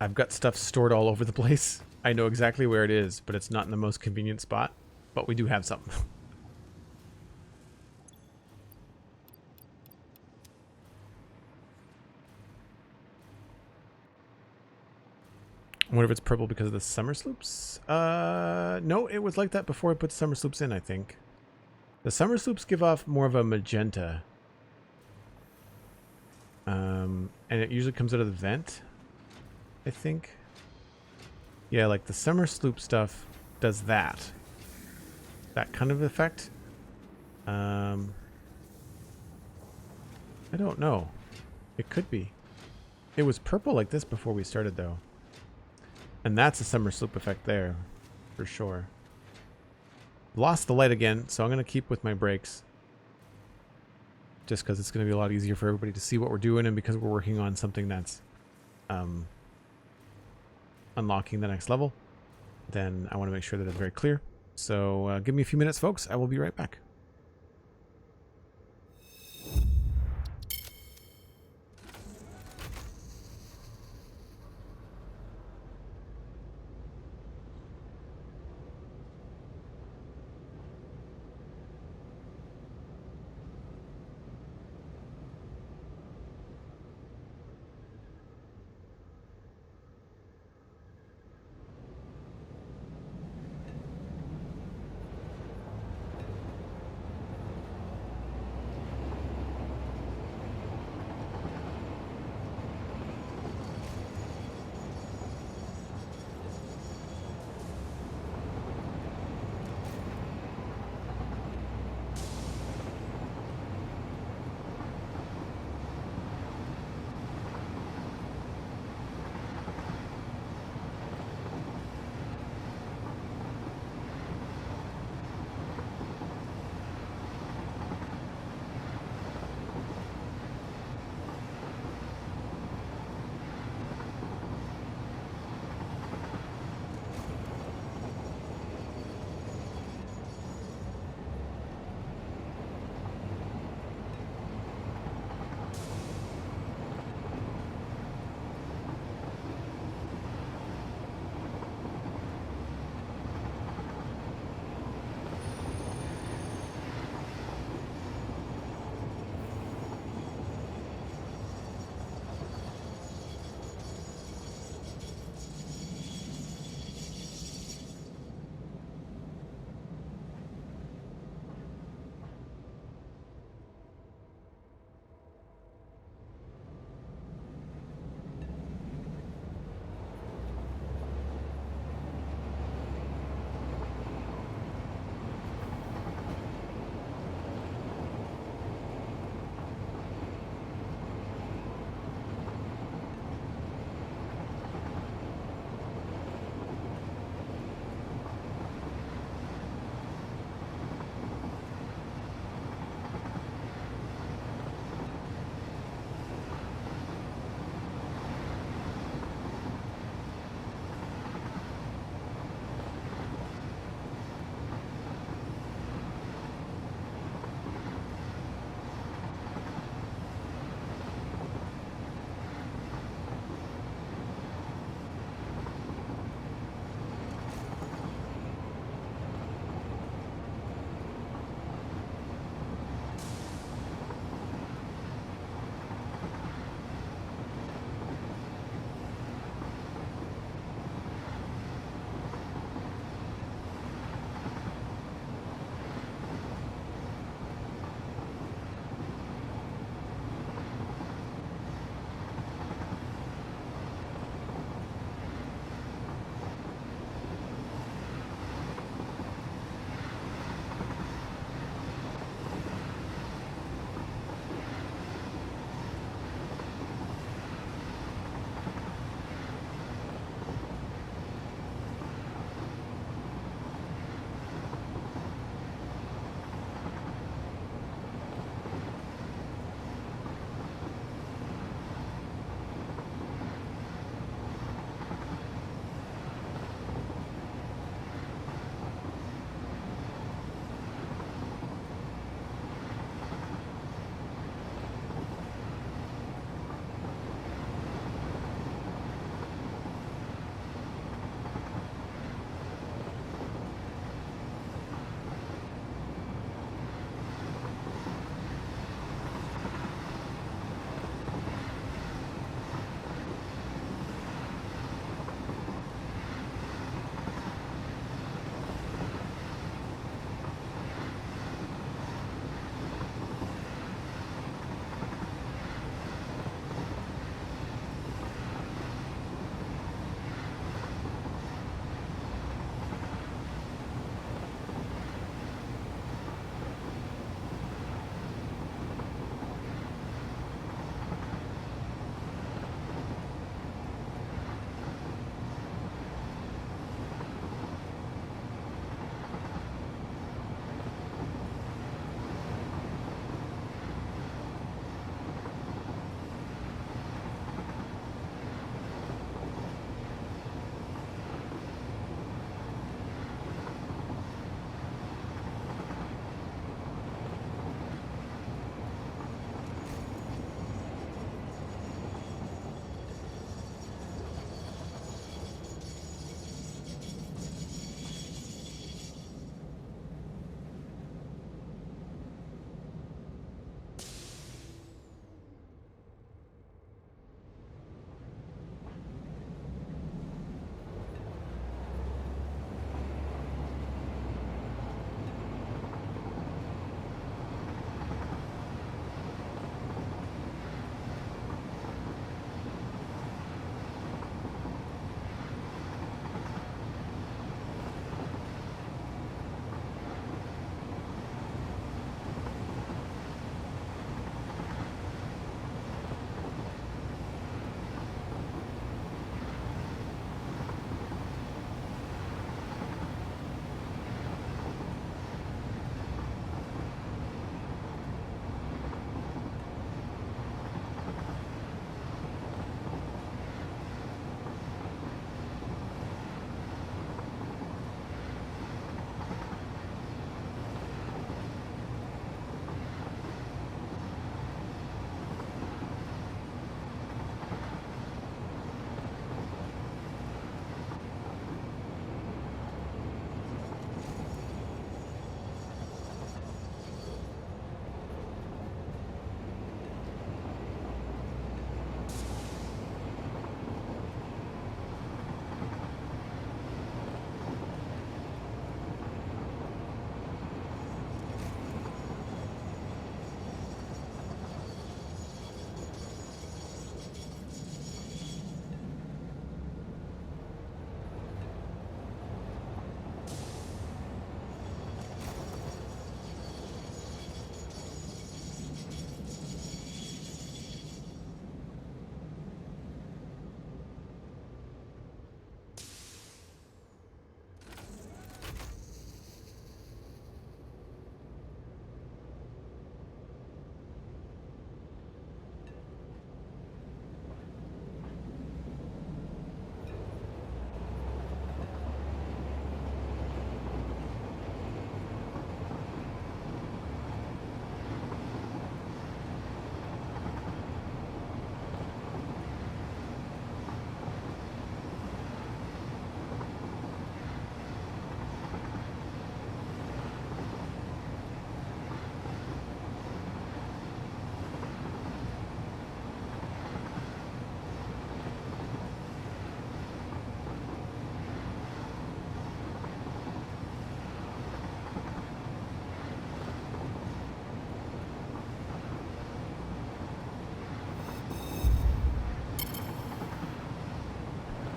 I've got stuff stored all over the place. I know exactly where it is, but it's not in the most convenient spot. But we do have something. I wonder if it's purple because of the summer sloops. No, it was like that before I put summer sloops in, I think. The summer sloops give off more of a magenta. And it usually comes out of the vent, I think. Yeah, like the summer sloop stuff does that. That kind of effect. I don't know. It could be. It was purple like this before we started, though. And that's a summer sloop effect there, for sure. Lost the light again, so I'm going to keep with my brakes. Just because it's going to be a lot easier for everybody to see what we're doing, and because we're working on something that's unlocking the next level, then I want to make sure that it's very clear. So give me a few minutes, folks. I will be right back.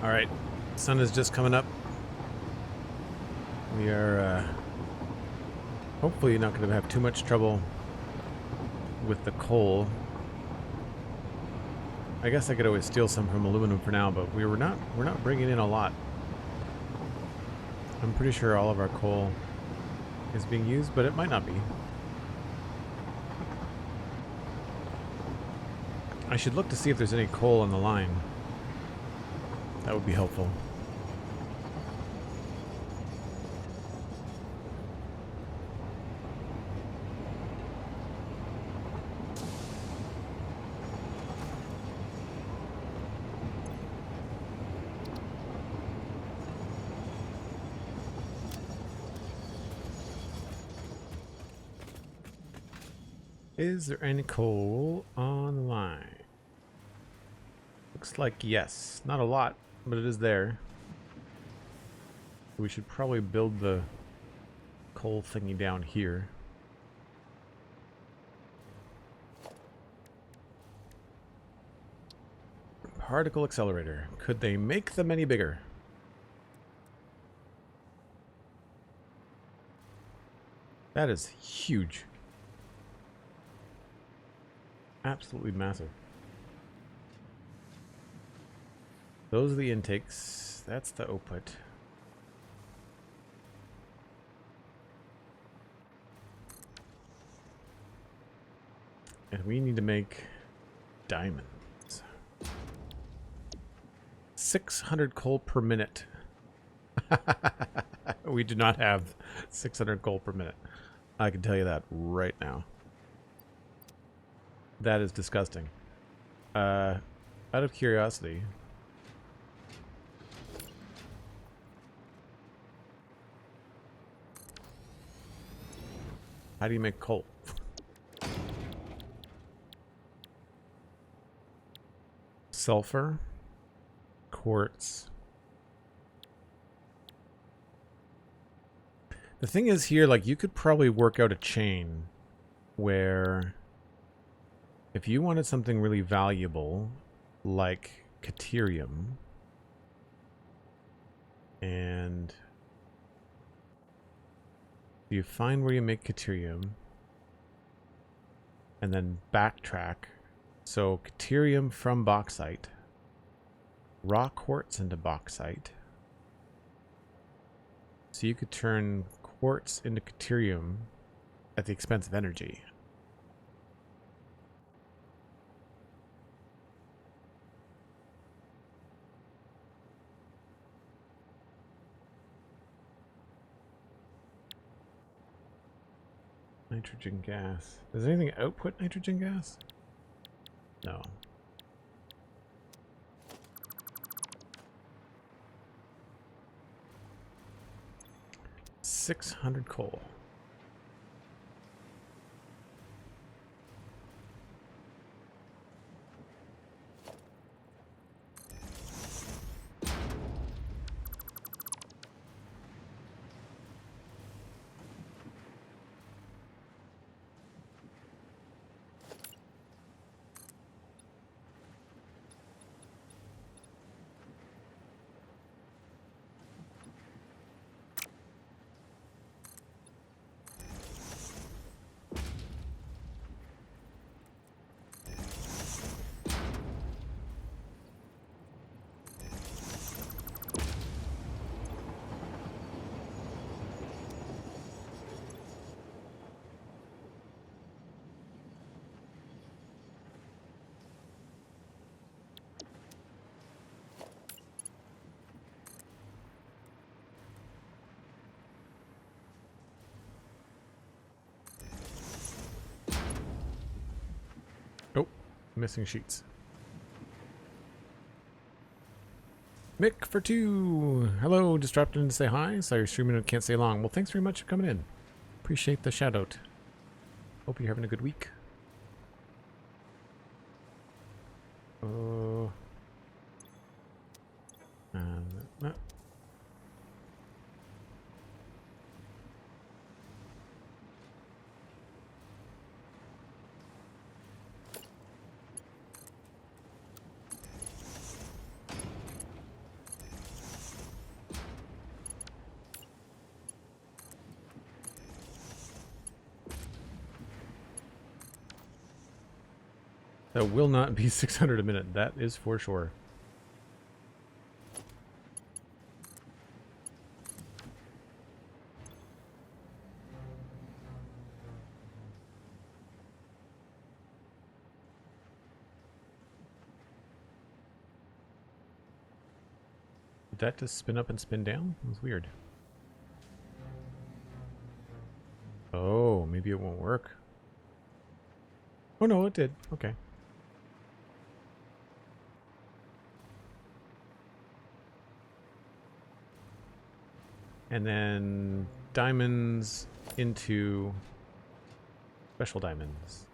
All right, sun is just coming up. We are hopefully not going to have too much trouble with the coal. I guess I could always steal some from aluminum for now, but we're not bringing in a lot. I'm pretty sure all of our coal is being used, but it might not be. I should look to see if there's any coal on the line. That would be helpful. Is there any coal on the line? Looks like yes. Not a lot, but it is there. We should probably build the coal thingy down here. Particle accelerator. Could they make them any bigger? That is huge. Absolutely massive. Those are the intakes. That's the output. And we need to make diamonds. 600 coal per minute. We do not have 600 coal per minute. I can tell you that right now. That is disgusting. Out of curiosity, how do you make coal? Sulfur, quartz. The thing is here, like, you could probably work out a chain where if you wanted something really valuable, like Caterium, and you find where you make Caterium, and then backtrack. So Caterium from bauxite, raw quartz into bauxite. So you could turn quartz into Caterium at the expense of energy. Nitrogen gas. Does anything output nitrogen gas? No. $600 coal. Oh, missing sheets. Mick for 2. Hello, just dropped in to say hi. Saw you're streaming and can't stay long. Well, thanks very much for coming in. Appreciate the shout out. Hope you're having a good week. That will not be 600 a minute. That is for sure. Did that just spin up and spin down? It was weird. Oh, maybe it won't work. Oh no, it did. Okay. And then diamonds into special diamonds.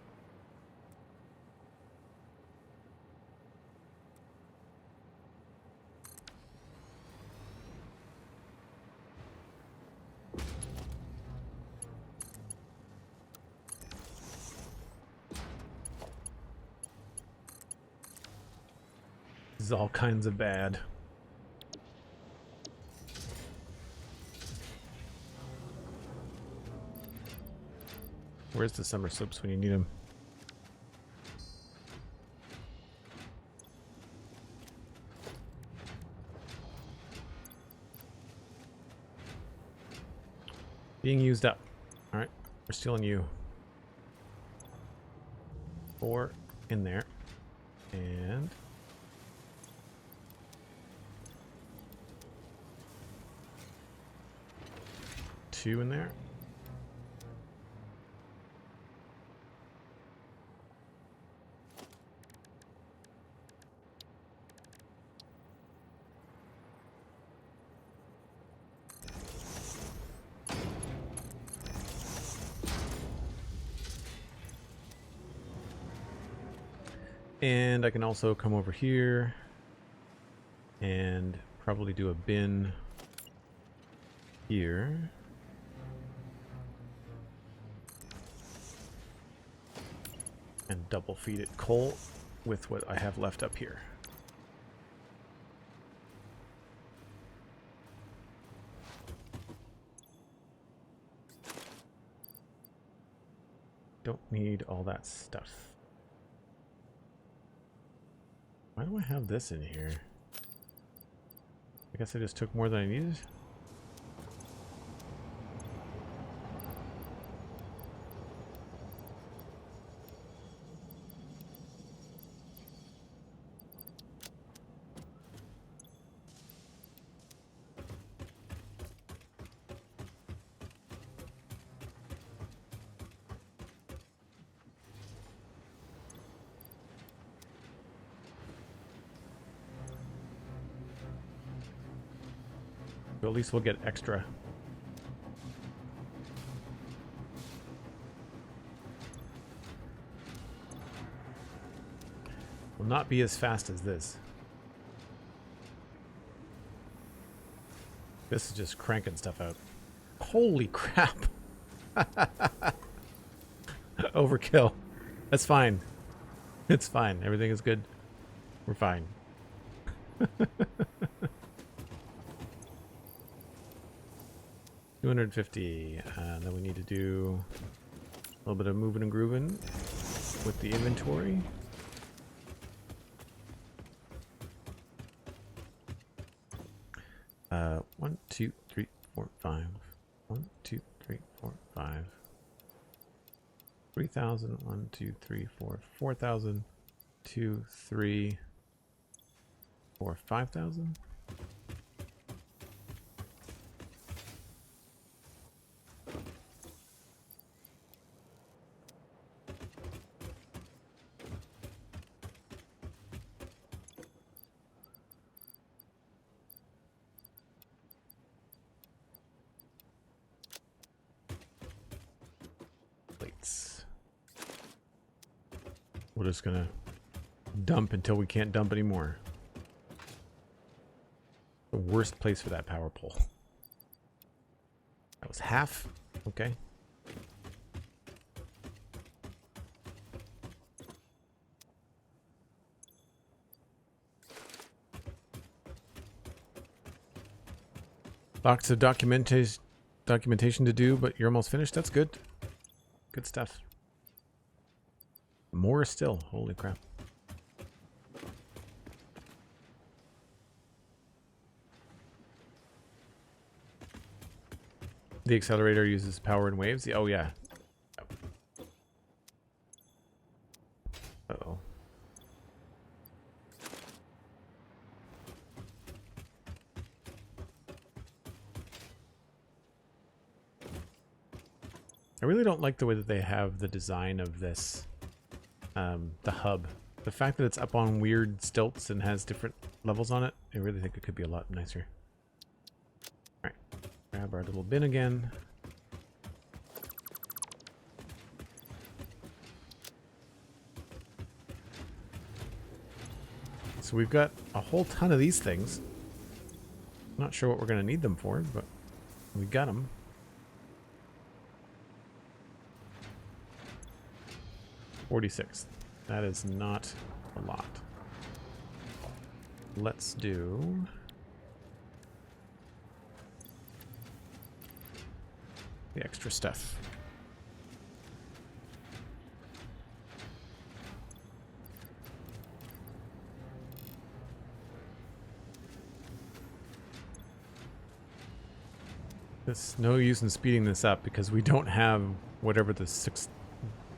This is all kinds of bad. Where's the summer slips when you need them? Being used up. Alright, we're stealing you. 4 in there. And... 2 in there. And I can also come over here and probably do a bin here. And double feed it coal with what I have left up here. Don't need all that stuff. Why do I have this in here? I guess I just took more than I needed. But at least we'll get extra. Will not be as fast as this. This is just cranking stuff out. Holy crap. Overkill. That's fine. It's fine. Everything is good. We're fine. 250. Then we need to do a little bit of moving and grooving with the inventory. One, 2, 3, 4, 5. 1, 2, 3, 4, 5. 3,000. 1, 2, 3, 4, 4,000. 2, 3, 4, 5,000. We're just gonna dump until we can't dump anymore. The worst place for that power pole. That was half. Okay. Lots of documentation to do, but you're almost finished. That's good. Good stuff. more still. Holy crap. The accelerator uses power and waves. Oh, yeah. Uh-oh. I really don't like the way that they have the design of this, the hub. The fact that it's up on weird stilts and has different levels on it, I really think it could be a lot nicer. Alright, grab our little bin again. So we've got a whole ton of these things. Not sure what we're going to need them for, but we got them. $46. That is not a lot. Let's do... the extra stuff. There's no use in speeding this up because we don't have whatever the 6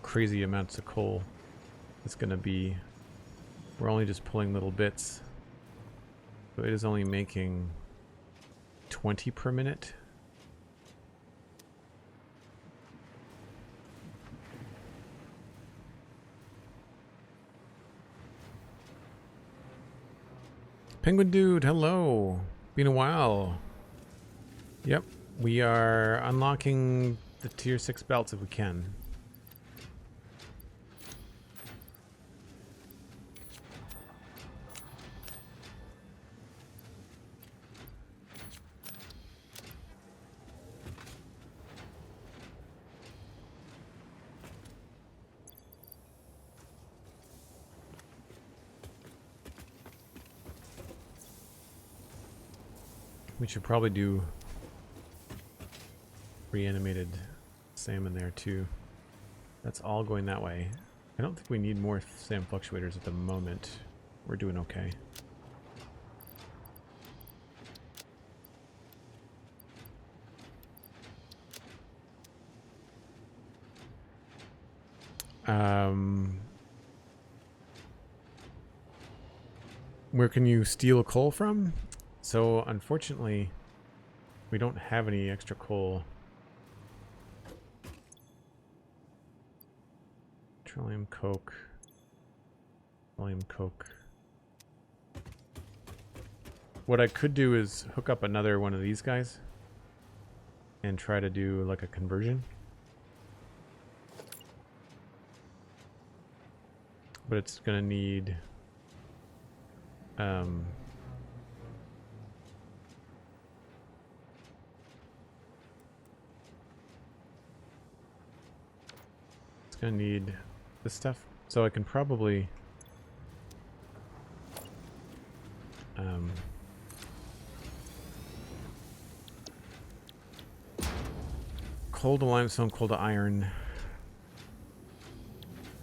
crazy amounts of coal is going to be. We're only just pulling little bits. So it is only making 20 per minute. Penguin Dude, hello. Been a while. Yep, we are unlocking the tier 6 belts if we can. We should probably do reanimated salmon there too. That's all going that way. I don't think we need more SAM fluctuators at the moment. We're doing okay. Where can you steal coal from? So unfortunately, we don't have any extra coal. Petroleum coke. Petroleum coke. What I could do is hook up another one of these guys and try to do like a conversion. But it's gonna need it's gonna need this stuff, so I can probably coal to limestone, coal to iron.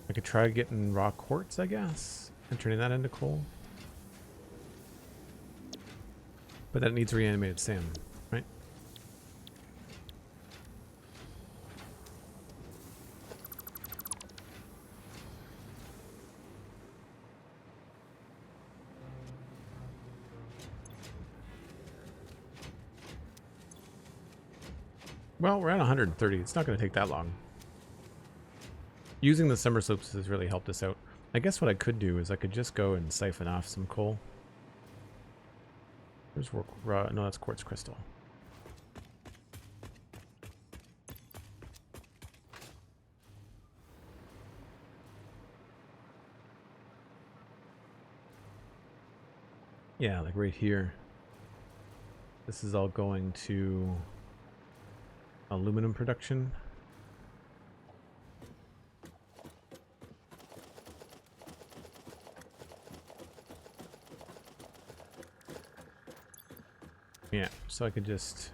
I could try getting raw quartz, I guess, and turning that into coal. But that needs reanimated SAM, right? Well, we're at 130. It's not going to take that long. Using the summer slopes has really helped us out. I guess what I could do is I could just go and siphon off some coal. There's no, that's quartz crystal. Yeah, like right here. This is all going to aluminum production. Yeah, so I could just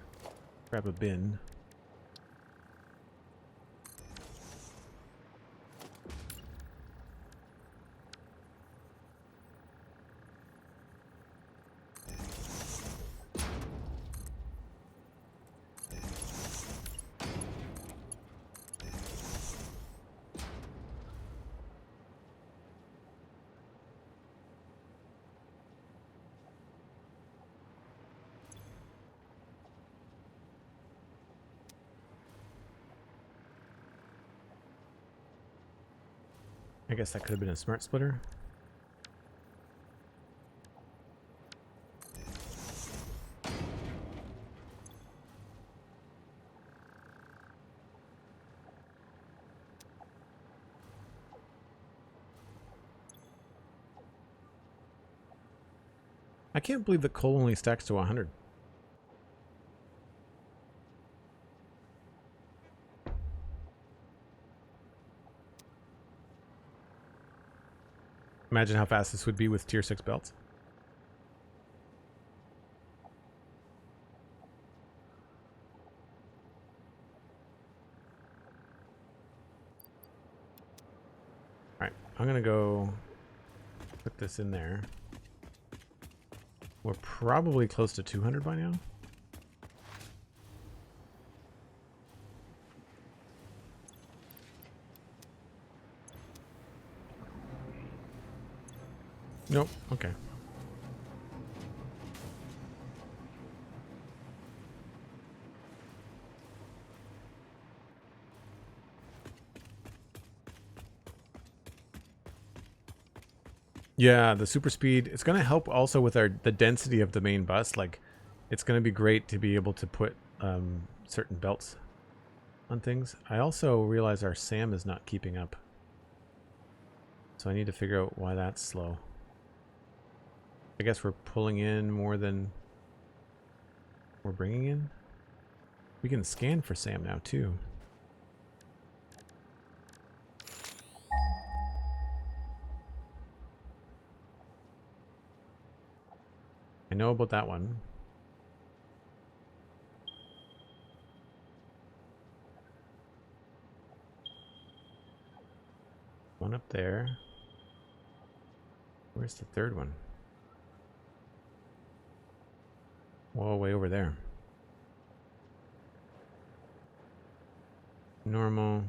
grab a bin. I guess that could have been a smart splitter. I can't believe that coal only stacks to 100. Imagine how fast this would be with tier 6 belts. Alright, I'm gonna go put this in there. We're probably close to 200 by now. Nope, okay. Yeah, the super speed, it's going to help also with the density of the main bus. Like, it's going to be great to be able to put certain belts on things. I also realize our SAM is not keeping up. So I need to figure out why that's slow. I guess we're pulling in more than we're bringing in. We can scan for SAM now too. I know about that one. One up there. Where's the third one? Whoa, way over there. Normal.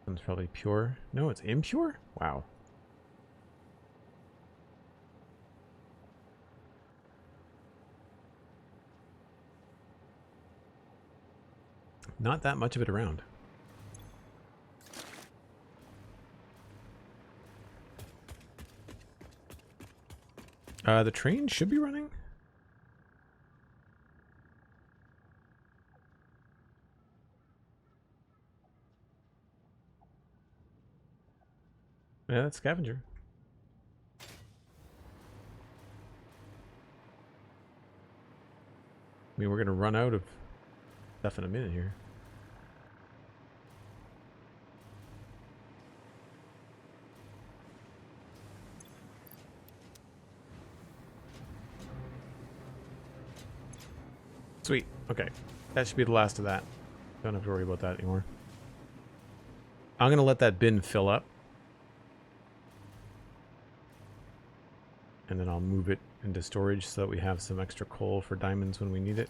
One's probably pure. No, it's impure? Wow. Not that much of it around. The train should be running. Yeah, that's scavenger. I mean, we're gonna run out of stuff in a minute here. Sweet. Okay. That should be the last of that. Don't have to worry about that anymore. I'm going to let that bin fill up. And then I'll move it into storage so that we have some extra coal for diamonds when we need it.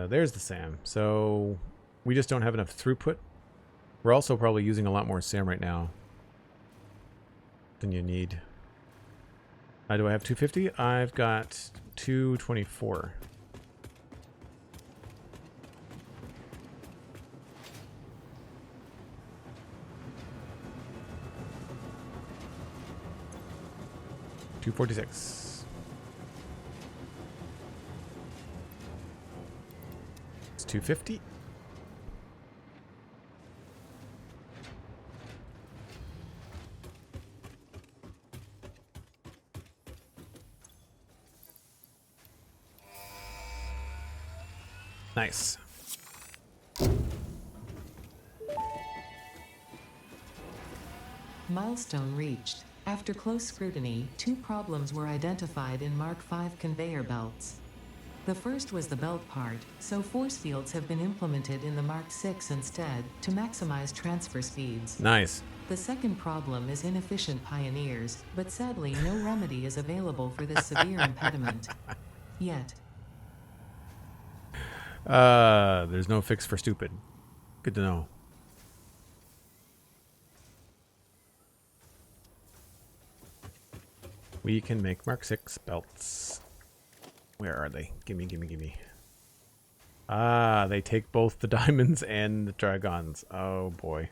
There's the SAM. So we just don't have enough throughput. We're also probably using a lot more SAM right now than you need. Do I have 250? I've got 224. $246. It's 250. Nice. Milestone reached. After close scrutiny, 2 problems were identified in Mark V conveyor belts. The first was the belt part, so force fields have been implemented in the Mark VI instead, to maximize transfer speeds. Nice. The second problem is inefficient pioneers, but sadly no remedy is available for this severe impediment. Yet. There's no fix for stupid. Good to know. We can make Mark 6 belts. Where are they? Gimme, gimme, gimme. Ah, they take both the diamonds and the Trigons. Oh boy.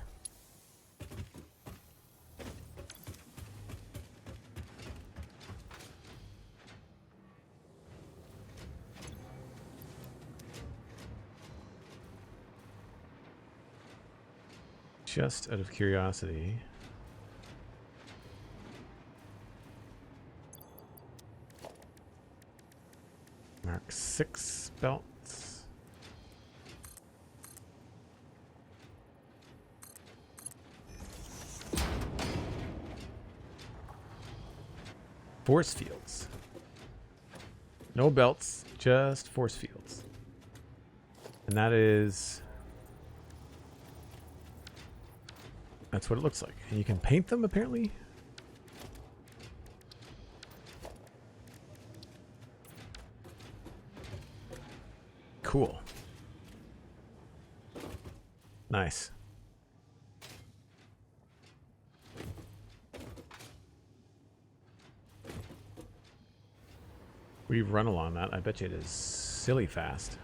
Just out of curiosity. Mark 6 belts. Force fields. No belts, just force fields. And that is... That's what it looks like. And you can paint them, apparently? Cool. Nice. We've run along that. I bet you it is silly fast.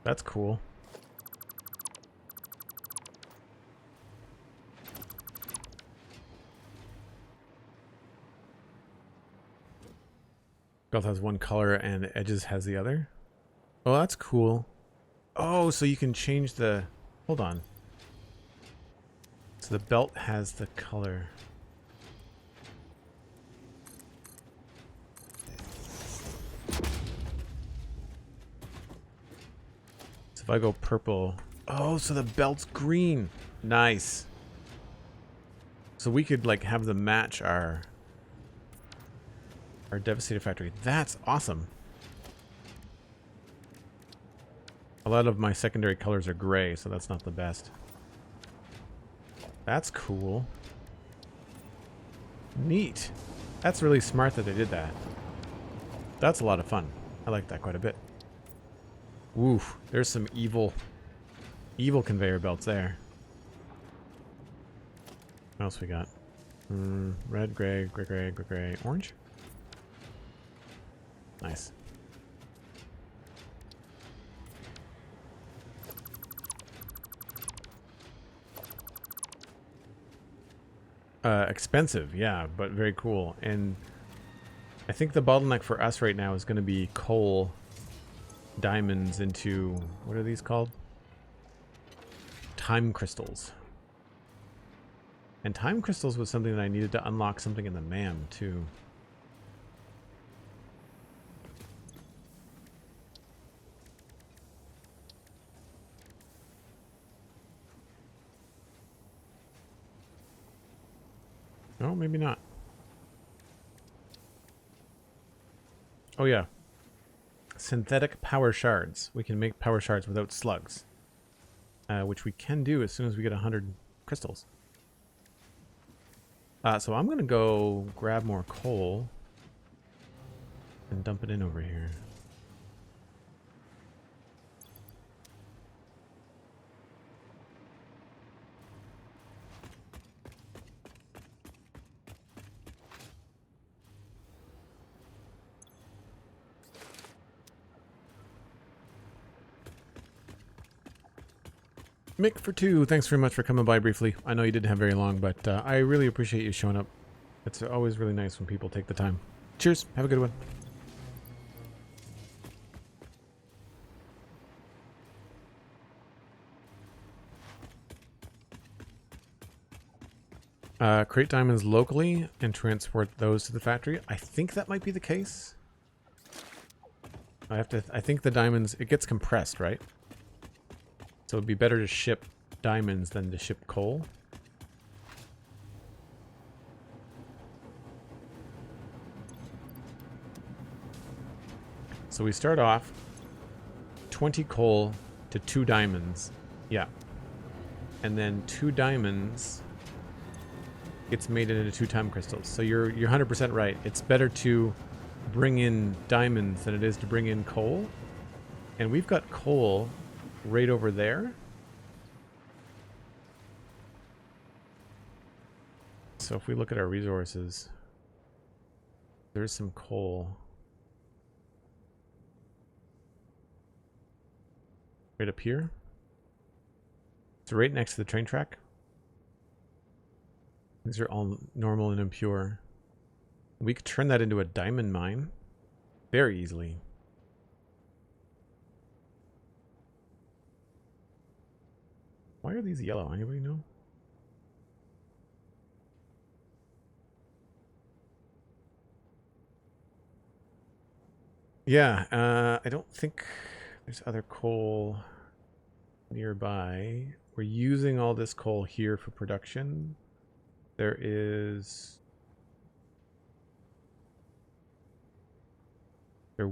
That's cool. Belt has one color and edges has the other. Oh, that's cool. Oh, so you can change the... Hold on. So the belt has the color. So if I go purple... Oh, so the belt's green. Nice. So we could like have them match our Devastator factory. That's awesome. A lot of my secondary colors are gray, so that's not the best. That's cool. Neat. That's really smart that they did that. That's a lot of fun. I like that quite a bit. Woof. There's some evil conveyor belts there. What else we got? Red, gray, gray, gray, gray, gray, orange. Nice. Expensive, yeah, but very cool. And I think the bottleneck for us right now is going to be coal diamonds into, what are these called? Time crystals. And time crystals was something that I needed to unlock something in the MAM too. No, maybe not. Oh yeah. Synthetic power shards. We can make power shards without slugs. Which we can do as soon as we get 100 crystals. So I'm going to go grab more coal and dump it in over here. Mick for 2, thanks very much for coming by briefly. I know you didn't have very long, but I really appreciate you showing up. It's always really nice when people take the time. Cheers, have a good one. Create diamonds locally and transport those to the factory. I think that might be the case. I think the diamonds, it gets compressed, right? So it'd be better to ship diamonds than to ship coal. So we start off 20 coal to 2 diamonds. Yeah. And then 2 diamonds gets made into 2 time crystals. So you're 100% right. It's better to bring in diamonds than it is to bring in coal. And we've got coal right over there. So if we look at our resources, There's some coal. Right up here. So right next to the train track. These are all normal and impure. We could turn that into a diamond mine very easily. Why are these yellow? Anybody know? Yeah, I don't think there's other coal nearby. We're using all this coal here for production. There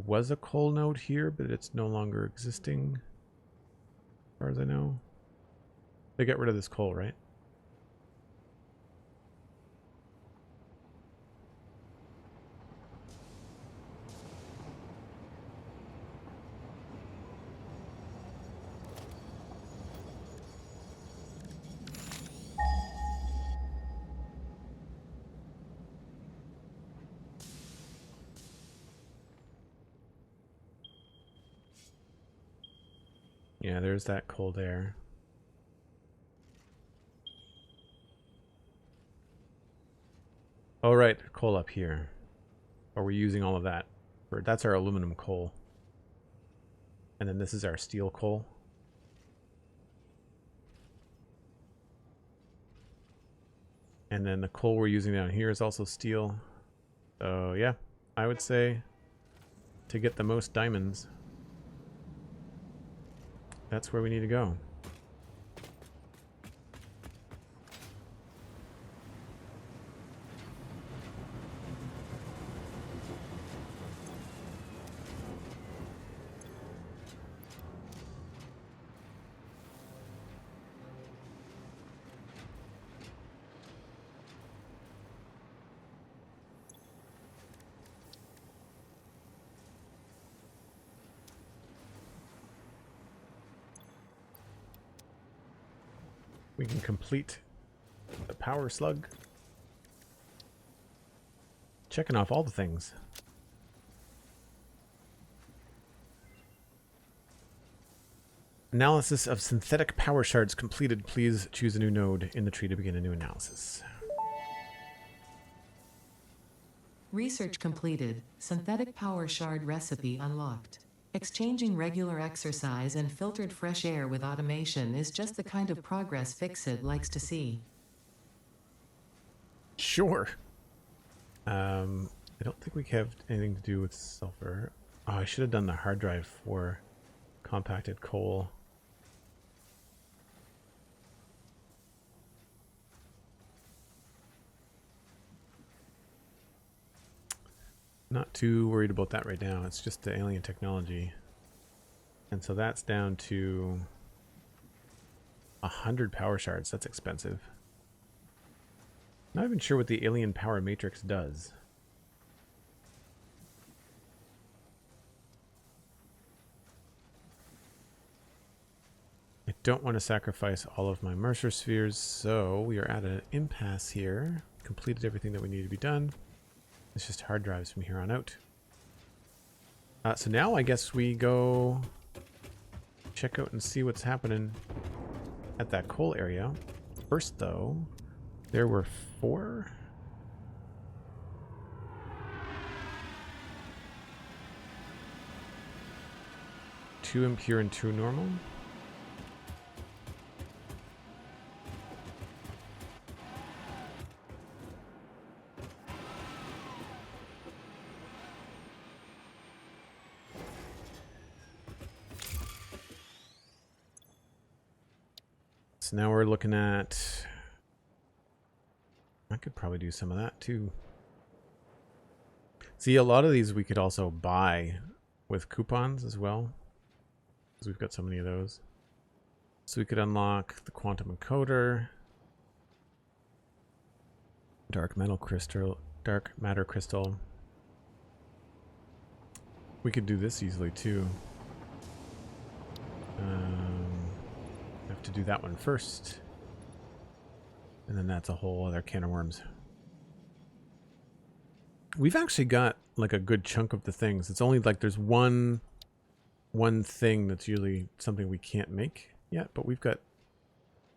was a coal node here, but it's no longer existing, as far as I know. They got rid of this coal, right? Yeah, there's that coal there. Oh, right, coal up here. Or we're using all of that. That's our aluminum coal. And then this is our steel coal. And then the coal we're using down here is also steel. So yeah, I would say to get the most diamonds, that's where we need to go. We can complete the power slug. Checking off all the things. Analysis of synthetic power shards completed. Please choose a new node in the tree to begin a new analysis. Research completed. Synthetic power shard recipe unlocked. Exchanging regular exercise and filtered fresh air with automation is just the kind of progress FICSIT likes to see. Sure. I don't think we have anything to do with sulfur. Oh, I should have done the hard drive for compacted coal. Not too worried about that right now. It's just the alien technology. And so that's down to 100 power shards. That's expensive. Not even sure what the alien power matrix does. I don't want to sacrifice all of my mercer spheres, so we are at an impasse here. Completed everything that we need to be done. It's just hard drives from here on out. So now I guess we go check out and see what's happening at that coal area. First, though, there were 4. Two impure and 2 normal. So now we're looking at... I could probably do some of that too. See, a lot of these we could also buy with coupons as well, because we've got so many of those. So we could unlock the quantum encoder, dark matter crystal. We could do this easily too. Have to do that one first, and then that's a whole other can of worms. We've actually got like a good chunk of the things. It's only like there's one thing that's usually something we can't make yet, but we've got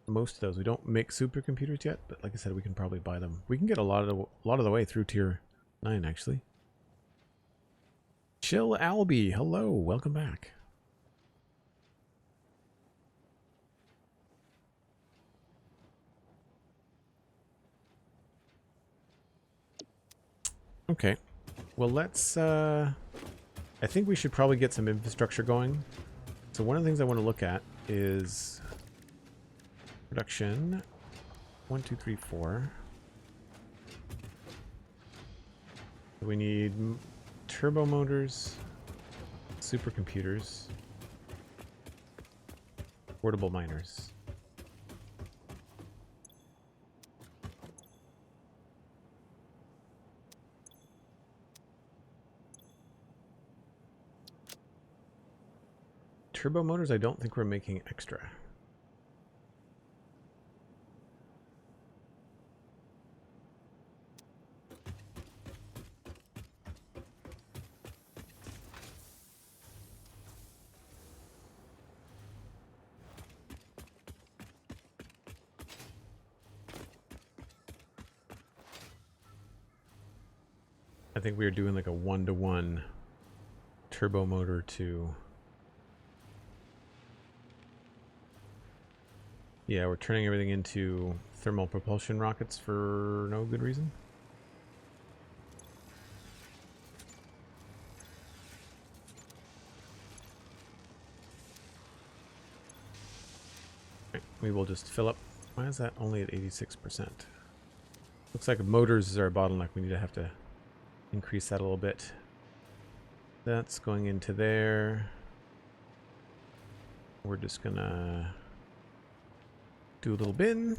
most of those. We don't make supercomputers yet, but like I said, we can probably buy them. We can get a lot of the way through tier 9 actually. Chill Albie, hello, welcome back. Okay, well let's I think we should probably get some infrastructure going. So one of the things I want to look at is production 1 2 3 4. We need turbo motors, supercomputers, portable miners. Turbo motors, I don't think we're making extra. I think we are doing like a 1-to-1 turbo motor to... Yeah, we're turning everything into thermal propulsion rockets for no good reason. Right, we will just fill up. Why is that only at 86%? Looks like motors is our bottleneck. We need to have to increase that a little bit. That's going into there. We're just gonna do a little bin.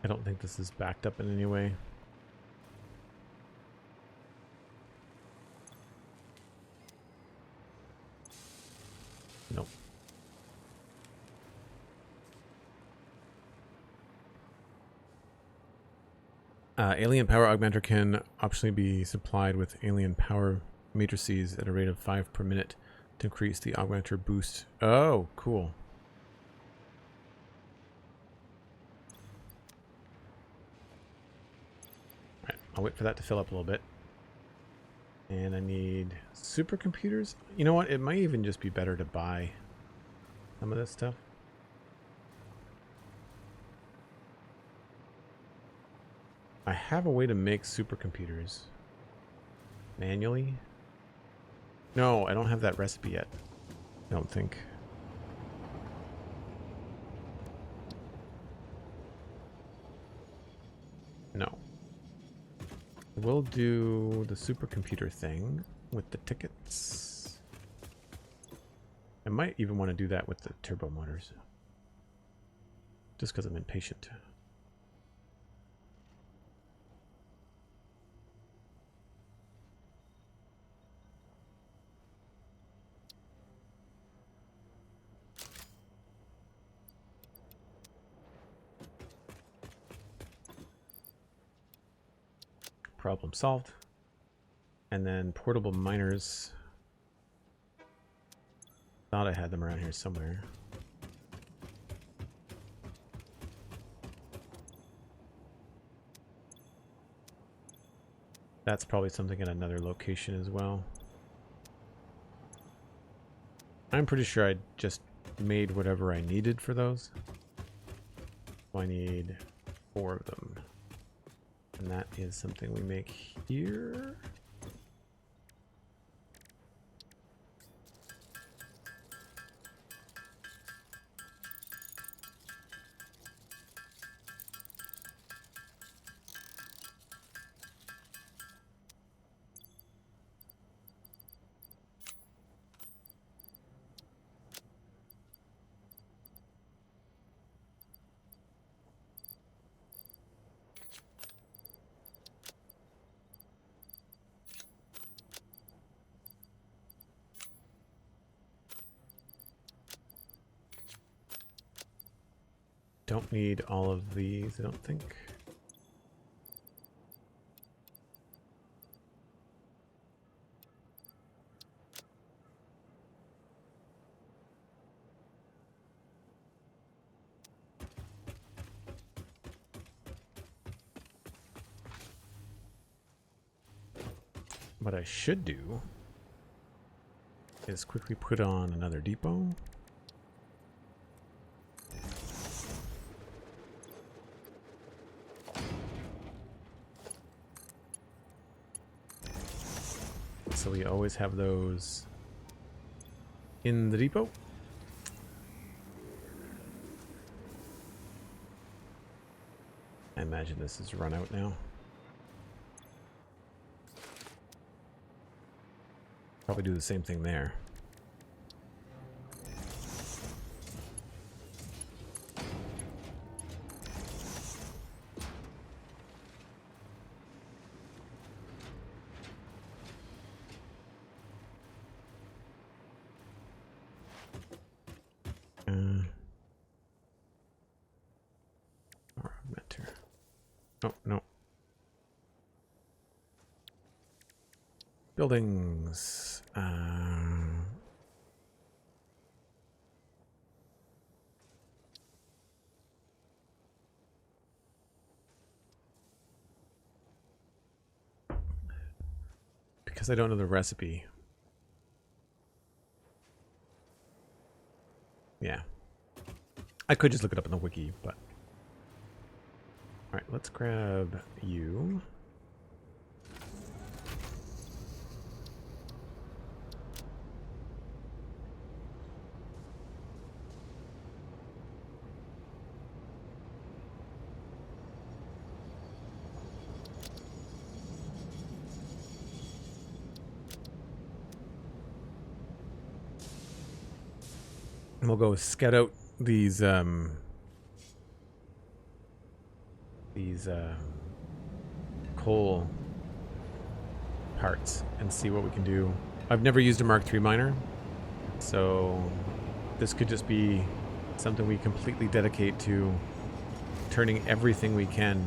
I don't think this is backed up in any way. Nope. Alien power augmenter can optionally be supplied with alien power matrices at a rate of 5 per minute to increase the augmenter boost. Oh, cool. Alright, I'll wait for that to fill up a little bit. And I need supercomputers. You know what? It might even just be better to buy some of this stuff. I have a way to make supercomputers manually. No, I don't have that recipe yet. I don't think. No. We'll do the supercomputer thing with the tickets. I might even want to do that with the turbo motors. Just because I'm impatient. Problem solved. And then portable miners. Thought I had them around here somewhere. That's probably something in another location as well. I'm pretty sure I just made whatever I needed for those. So I need 4 of them. And that is something we make here. don't need all of these, I don't think. What I should do is quickly put on another depot. So we always have those in the depot. I imagine this is run out now. Probably do the same thing there. Augmenter. Oh, no. Buildings. Because I don't know the recipe. Yeah. I could just look it up in the wiki, but... Alright, let's grab you. And we'll go scout out these coal parts and see what we can do. I've never used a Mark III miner, so this could just be something we completely dedicate to turning everything we can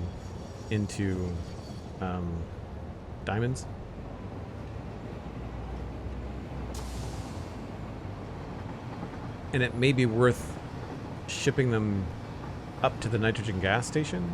into diamonds. And it may be worth shipping them up to the nitrogen gas station.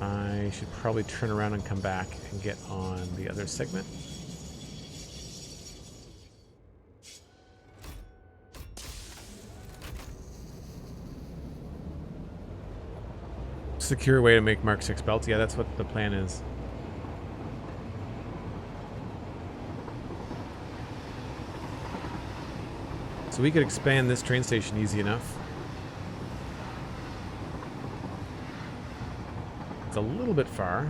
I should probably turn around and come back and get on the other segment. Secure way to make Mark 6 belts. Yeah, that's what the plan is. So we could expand this train station easy enough. It's a little bit far.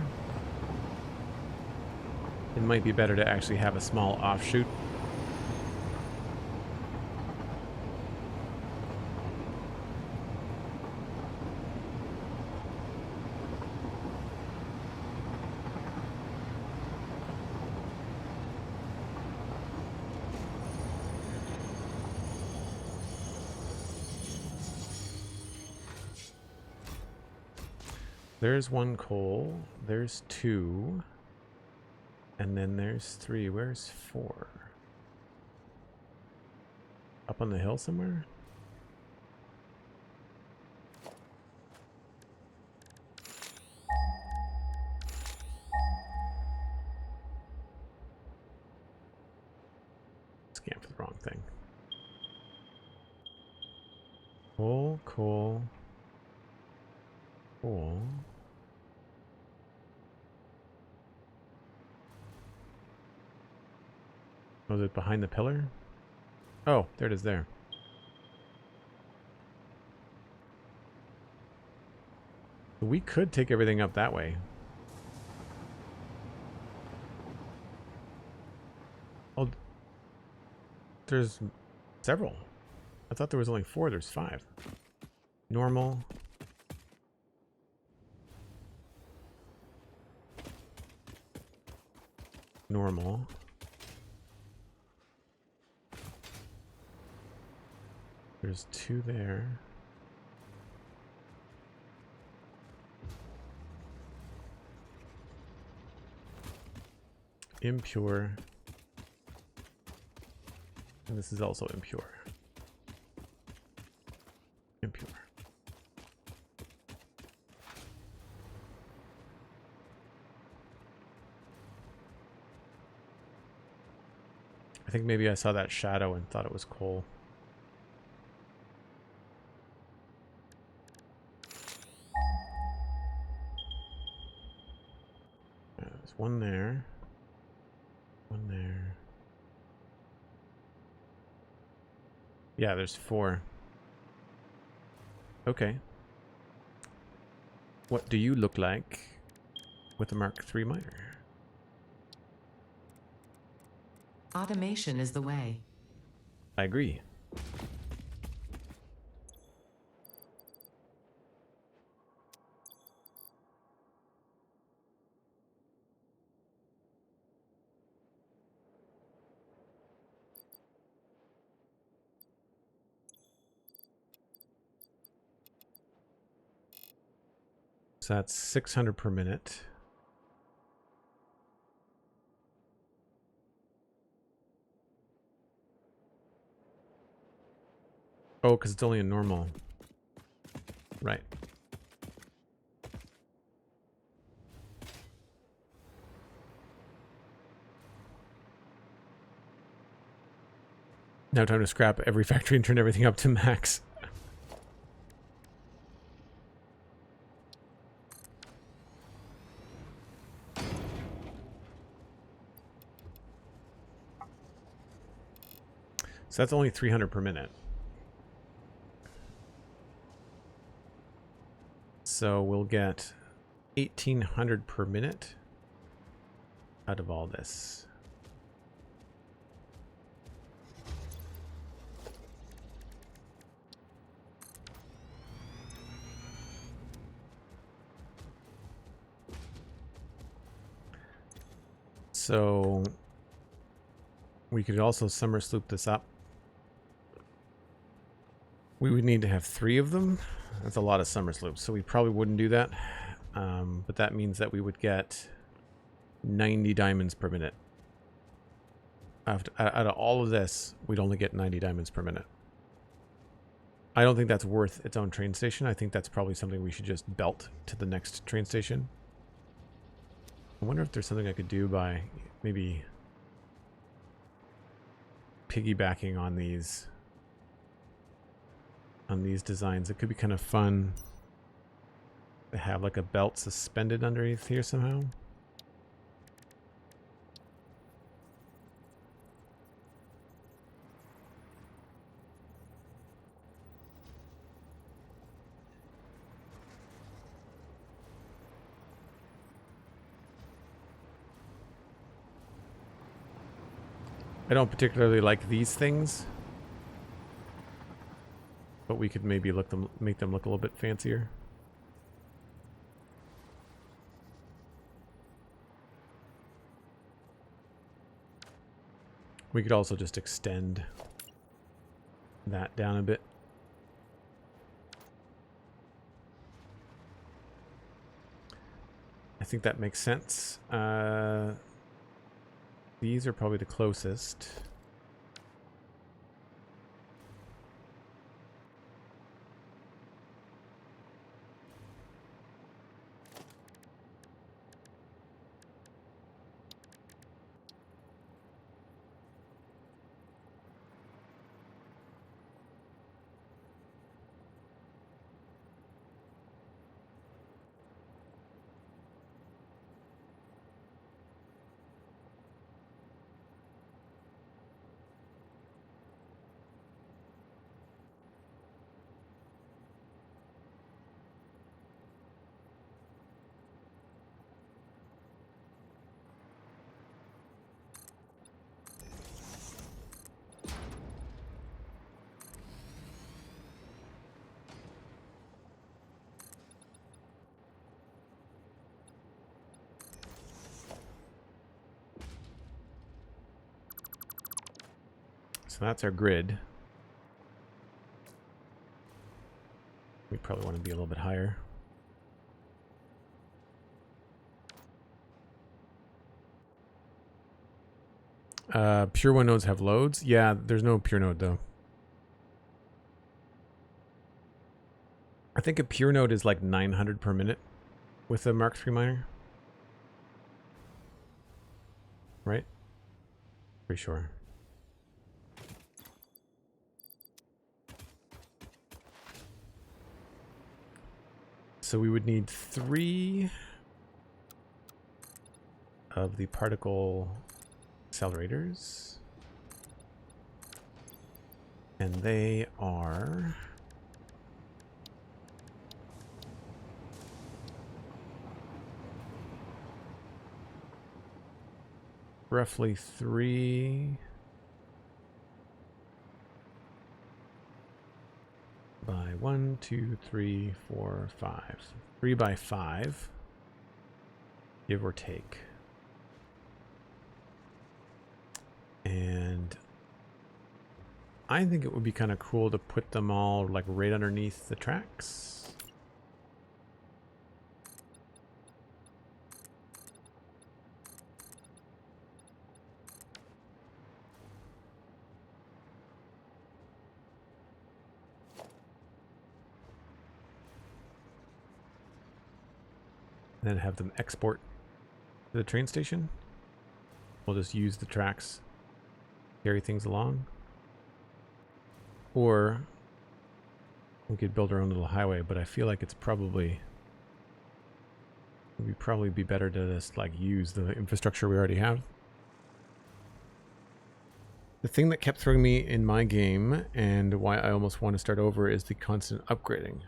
It might be better to actually have a small offshoot. There's one coal, there's two, and then there's three. Where's four? Up on the hill somewhere? Scan for the wrong thing. Coal, coal, coal. Was it behind the pillar? Oh, there it is there. We could take everything up that way. Oh, there's several. I thought there was only 4. There's 5. Normal. Normal. There's 2 there. Impure. And this is also impure. Impure. I think maybe I saw that shadow and thought it was coal. There's one there. One there. Yeah, there's 4. Okay. What do you look like with a Mark III miner? Automation is the way. I agree. So that's 600 per minute. Oh, because it's only a normal. Right. Now time to scrap every factory and turn everything up to max. So that's only 300 per minute. So we'll get 1,800 per minute out of all this. So we could also summer sloop this up. We would need to have 3 of them. That's a lot of summer sloops, so we probably wouldn't do that. But that means that we would get 90 diamonds per minute. Out of all of this, we'd only get 90 diamonds per minute. I don't think that's worth its own train station. I think that's probably something we should just belt to the next train station. I wonder if there's something I could do by maybe piggybacking on these designs. It could be kind of fun to have like a belt suspended underneath here somehow. I don't particularly like these things, but we could maybe make them look a little bit fancier. We could also just extend that down a bit. I think that makes sense. These are probably the closest. that's our grid. We probably want to be a little bit higher. Pure one nodes have loads. Yeah, there's no pure node though. I think a pure node is like 900 per minute with a Mark III miner. Right? Pretty sure. So we would need 3 of the particle accelerators. And they are roughly 3 by 1, 2, 3, 4, 5. 3 by 5, give or take. And I think it would be kind of cool to put them all like right underneath the tracks. And then have them export to the train station. We'll just use the tracks, carry things along. Or we could build our own little highway, but I feel like it's probably, it would probably be better to just like use the infrastructure we already have. The thing that kept throwing me in my game and why I almost want to start over is the constant upgrading.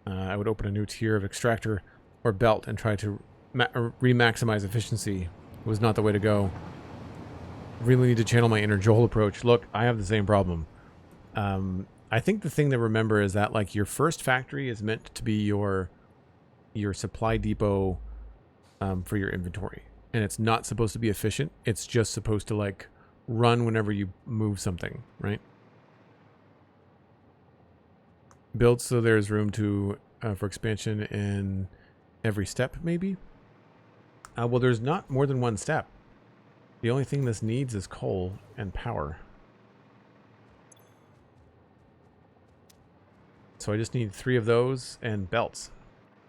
I would open a new tier of extractor or belt and try to re-maximize efficiency. It was not the way to go. Really need to channel my inner Joel approach. Look, I have the same problem. I think the thing to remember is that like your first factory is meant to be your supply depot for your inventory, and it's not supposed to be efficient. It's just supposed to like run whenever you move something, right? Build so there's room to for expansion in every step, maybe. Well, there's not more than one step. The only thing this needs is coal and power. So I just need 3 of those and belts.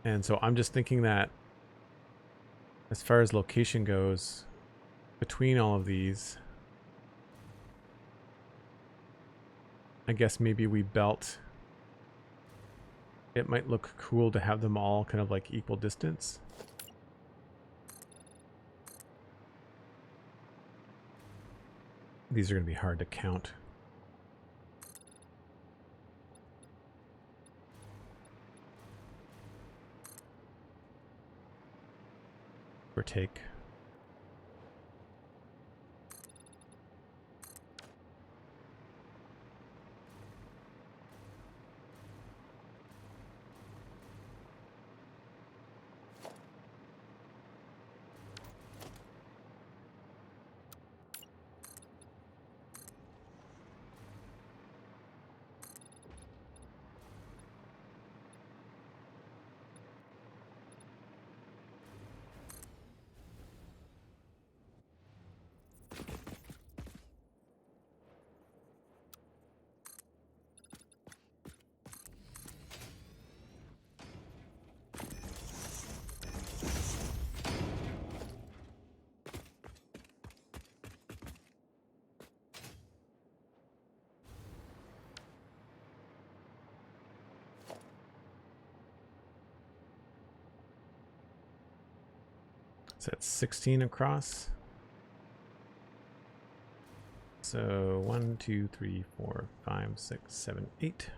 And so I'm just thinking that as far as location goes, between all of these, I guess maybe we belt. It might look cool to have them all kind of like equal distance. These are going to be hard to count. Or take. So that's 16 across. So 1, 2, 3, 4, 5, 6, 7, 8.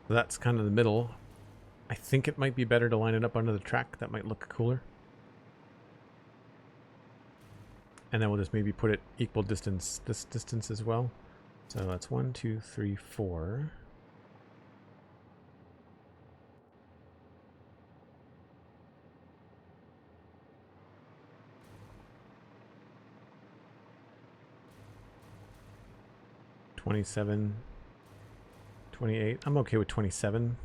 So that's kind of the middle. I think it might be better to line it up under the track. That might look cooler. And then we'll just maybe put it equal distance, this distance as well. So that's 1, 2, 3, 4. 27, 28. I'm okay with 27.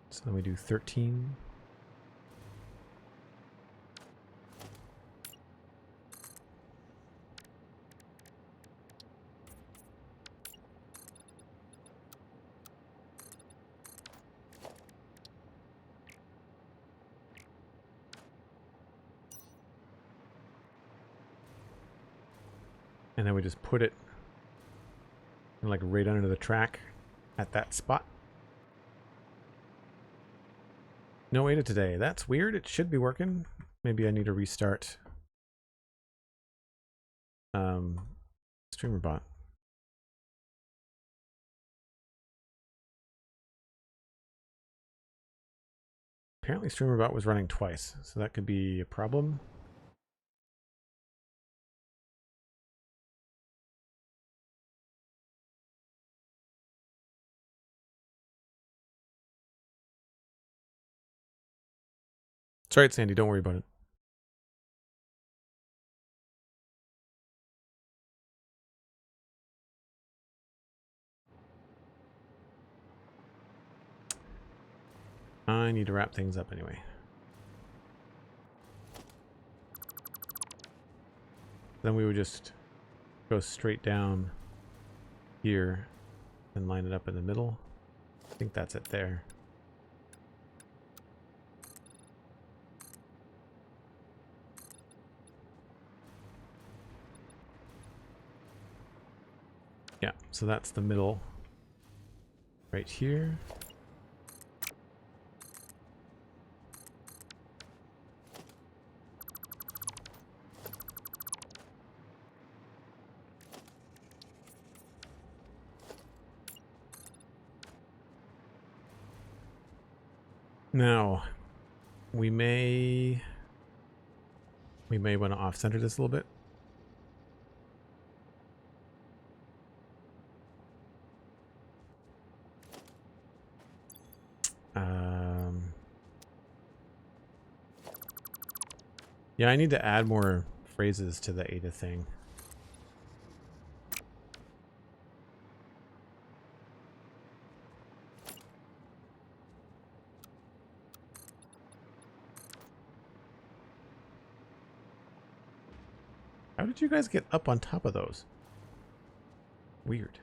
So then we do 13. And then we just put it like right under the track at that spot. No ADA today. That's weird. It should be working. Maybe I need to restart StreamerBot. Apparently StreamerBot was running twice, so that could be a problem. It's all right, Sandy. Don't worry about it. I need to wrap things up anyway. Then we would just go straight down here and line it up in the middle. I think that's it there. Yeah, so that's the middle right here. Now, we may want to off-center this a little bit. Yeah, I need to add more phrases to the ADA thing. How did you guys get up on top of those? Weird.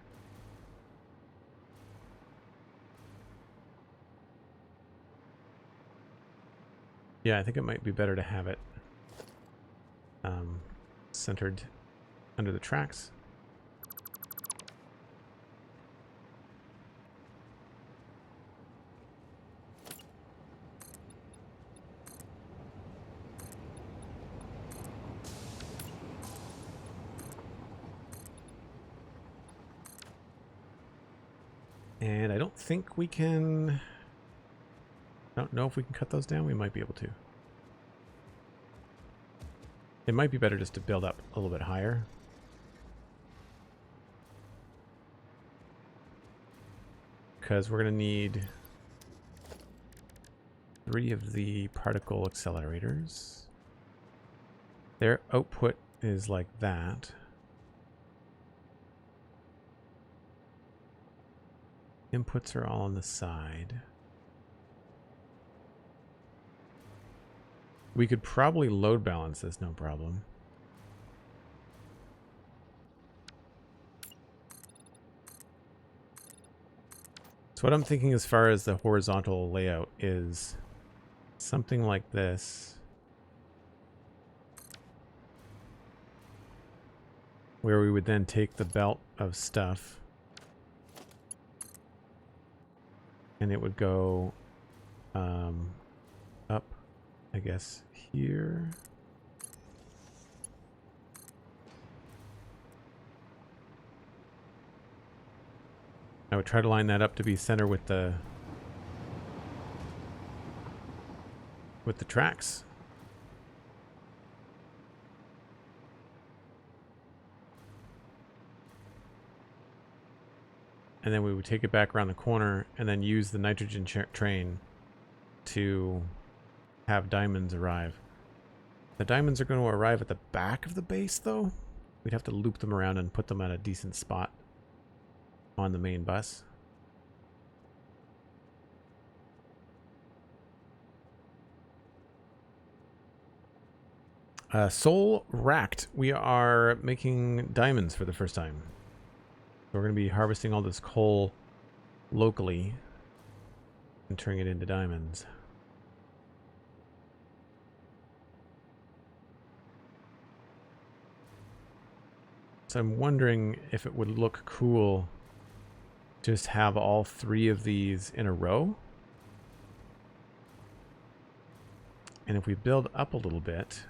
Yeah, I think it might be better to have it centered under the tracks. And I don't think we can... I don't know if we can cut those down. We might be able to. It might be better just to build up a little bit higher. Because we're going to need 3 of the particle accelerators. Their output is like that. Inputs are all on the side. We could probably load balance this, no problem. So what I'm thinking as far as the horizontal layout is something like this, where we would then take the belt of stuff and it would go up, I guess, here. I would try to line that up to be center with the tracks. And then we would take it back around the corner and then use the nitrogen train to have diamonds arrive. The diamonds are going to arrive at the back of the base, though. we'd have to loop them around and put them at a decent spot on the main bus. Soul Racked. We are making diamonds for the first time. So we're going to be harvesting all this coal locally and turning it into diamonds. So I'm wondering if it would look cool to just have all 3 of these in a row. And if we build up a little bit,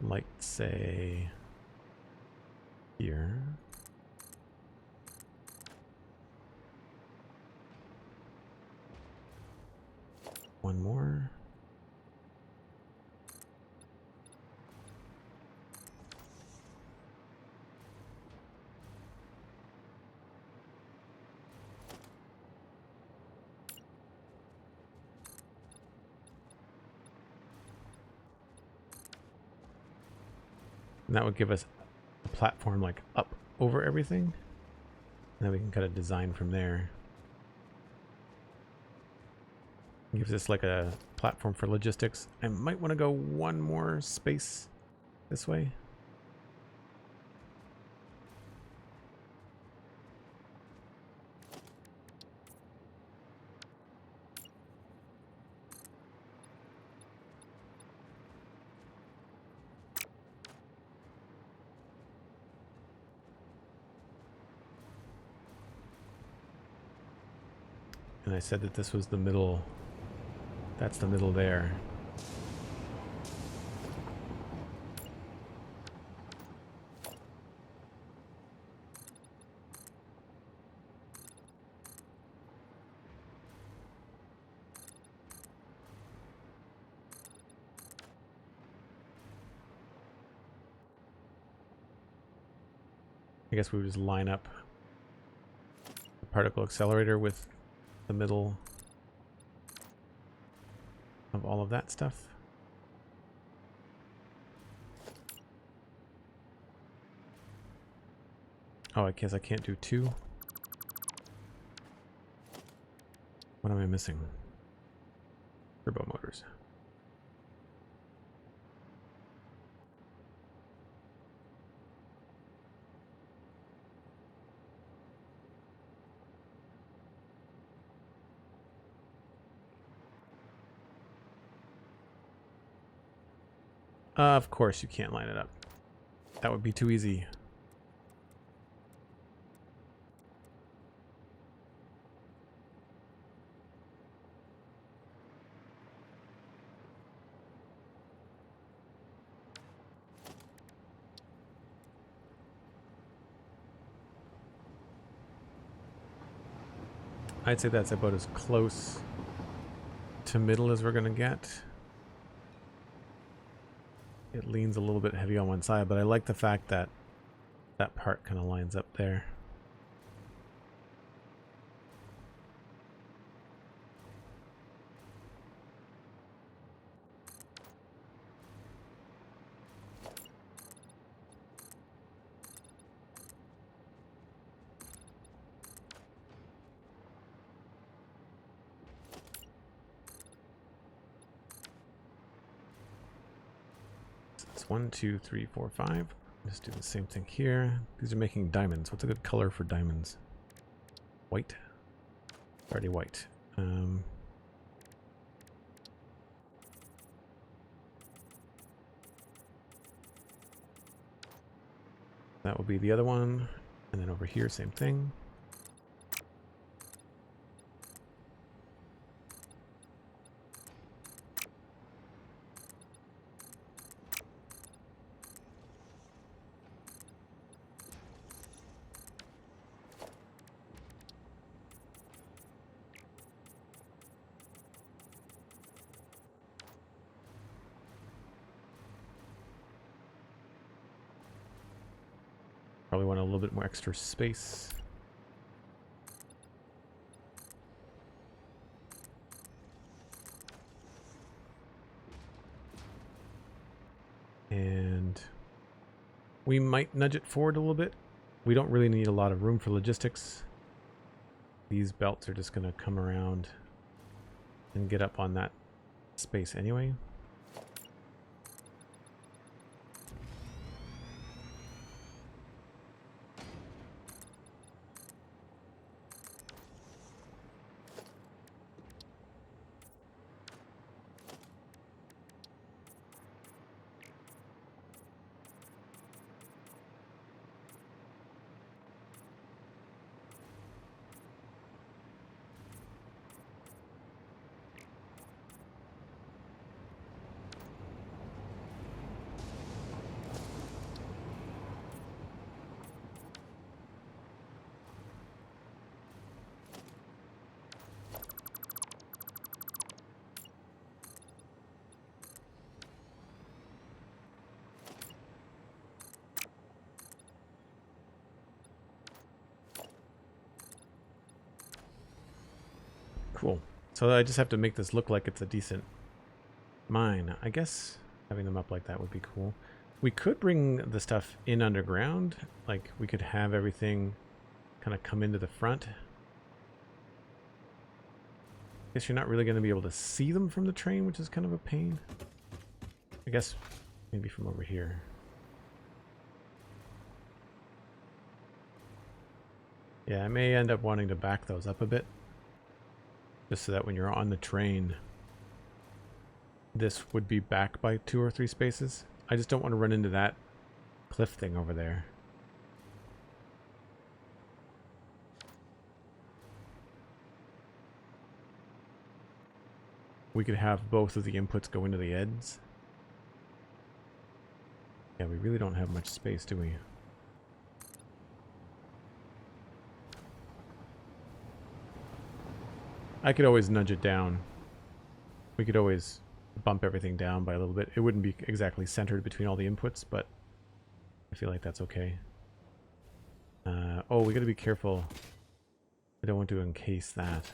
like say here. One more. And that would give us a platform like up over everything. And then we can kind of design from there. It gives us like a platform for logistics. I might want to go one more space this way. And I said that this was the middle. That's the middle there. I guess we would just line up the particle accelerator with the middle of all of that stuff. Oh, I guess I can't do 2. What am I missing? Turbo motors. Of course you can't line it up. That would be too easy. I'd say that's about as close to middle as we're going to get. It leans a little bit heavy on one side, but I like the fact that that part kind of lines up there. It's 1, 2, 3, 4, 5. Just do the same thing here. These are making diamonds. What's a good color for diamonds? White. Already white. That will be the other one. And then over here, same thing. Probably want a little bit more extra space. And we might nudge it forward a little bit. We don't really need a lot of room for logistics. These belts are just going to come around and get up on that space anyway. Cool. So I just have to make this look like it's a decent mine. I guess having them up like that would be cool. We could bring the stuff in underground. Like, we could have everything kind of come into the front. Guess you're not really going to be able to see them from the train, which is kind of a pain. I guess maybe from over here. Yeah, I may end up wanting to back those up a bit. Just so that when you're on the train, this would be back by 2 or 3 spaces. I just don't want to run into that cliff thing over there. We could have both of the inputs go into the ends. Yeah, we really don't have much space, do we? I could always nudge it down. We could always bump everything down by a little bit. It wouldn't be exactly centered between all the inputs, but I feel like that's okay. Oh, we gotta be careful. I don't want to encase that.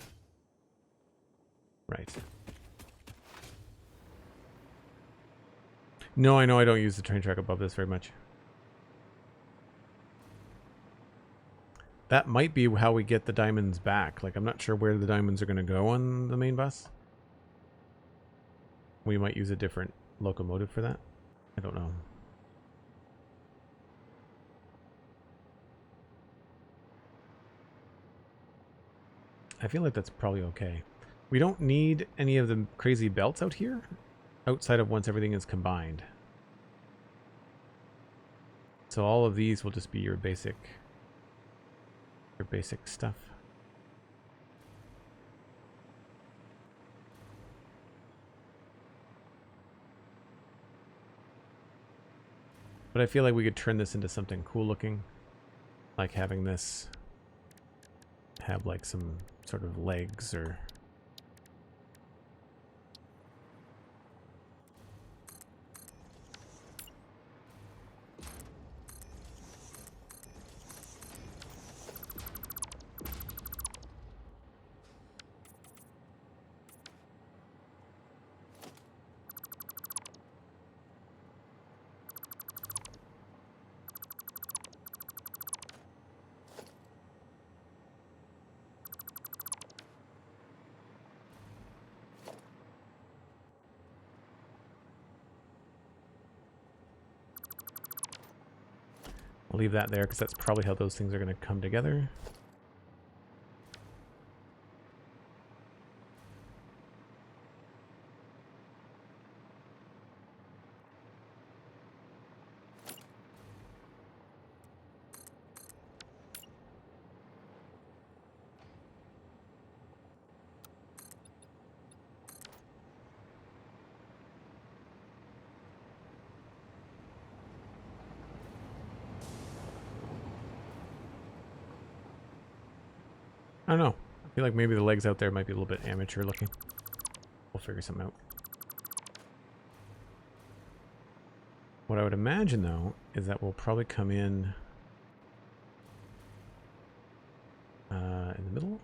Right. No, I know I don't use the train track above this very much. That might be how we get the diamonds back. Like, I'm not sure where the diamonds are going to go on the main bus. We might use a different locomotive for that. I don't know. I feel like that's probably okay. We don't need any of the crazy belts out here, outside of once everything is combined. So all of these will just be your basic stuff. But I feel like we could turn this into something cool looking, like having this have like some sort of legs or I'll leave that there because that's probably how those things are going to come together. I don't know. I feel like maybe the legs out there might be a little bit amateur looking. We'll figure something out. What I would imagine, though, is that we'll probably come in the middle.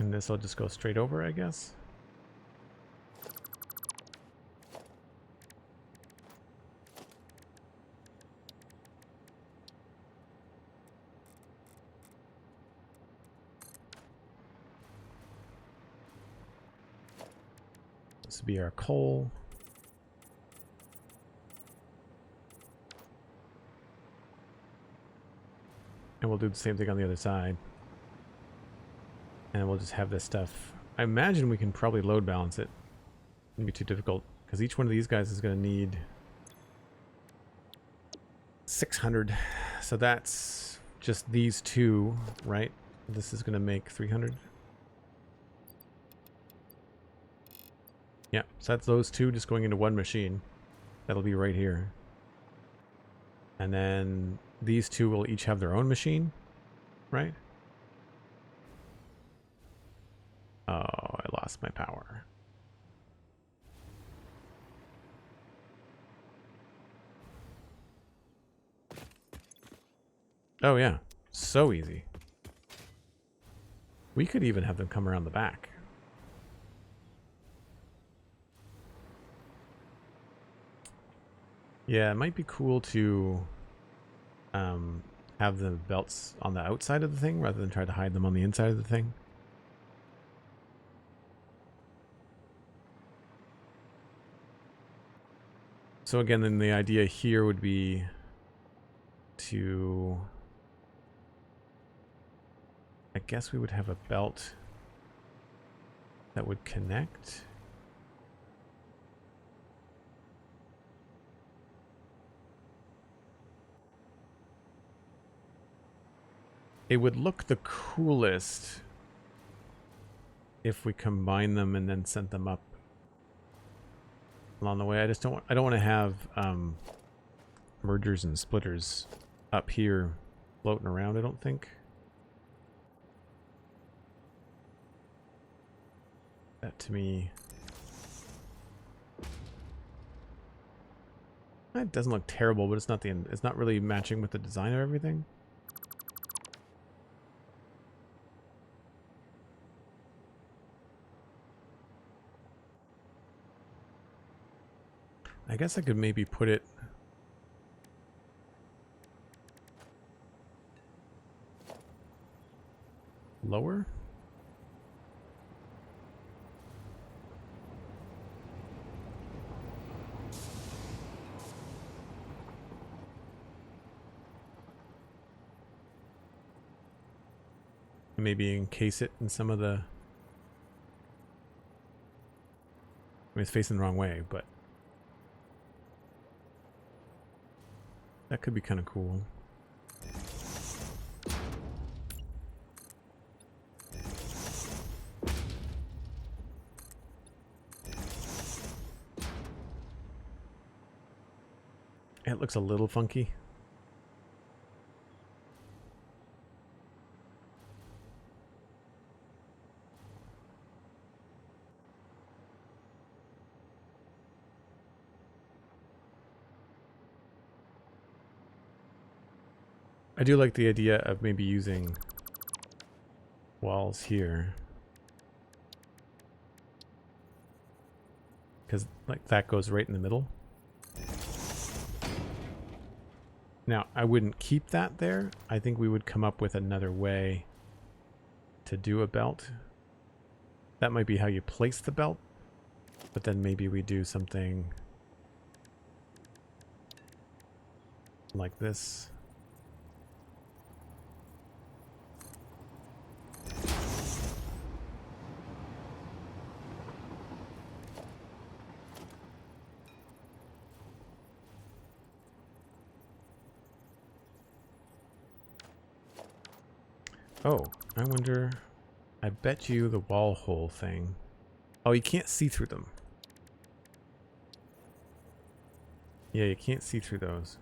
And this will just go straight over, I guess. This will be our coal. And we'll do the same thing on the other side. And we'll just have this stuff. I imagine we can probably load balance it. Wouldn't be too difficult, because each one of these guys is going to need 600. So that's just these two, right? This is going to make 300. Yeah, so that's those two just going into one machine. That'll be right here. And then these two will each have their own machine, right? Oh, I lost my power. Oh yeah, so easy. We could even have them come around the back. Yeah, it might be cool to have the belts on the outside of the thing rather than try to hide them on the inside of the thing. So again, then the idea here would be to... I guess we would have a belt that would connect. It would look the coolest if we combine them and then sent them up along the way. I don't want to have mergers and splitters up here floating around, I don't think. That to me, it doesn't look terrible, but it's not really matching with the design of everything. I guess I could maybe put it lower. Maybe encase it in some of the... I mean, it's facing the wrong way, but that could be kind of cool. It looks a little funky. I do like the idea of maybe using walls here, because like that goes right in the middle. Now, I wouldn't keep that there. I think we would come up with another way to do a belt. That might be how you place the belt, but then maybe we do something like this. Oh, I wonder... I bet you the wall hole thing... Oh, you can't see through them. Yeah, you can't see through those.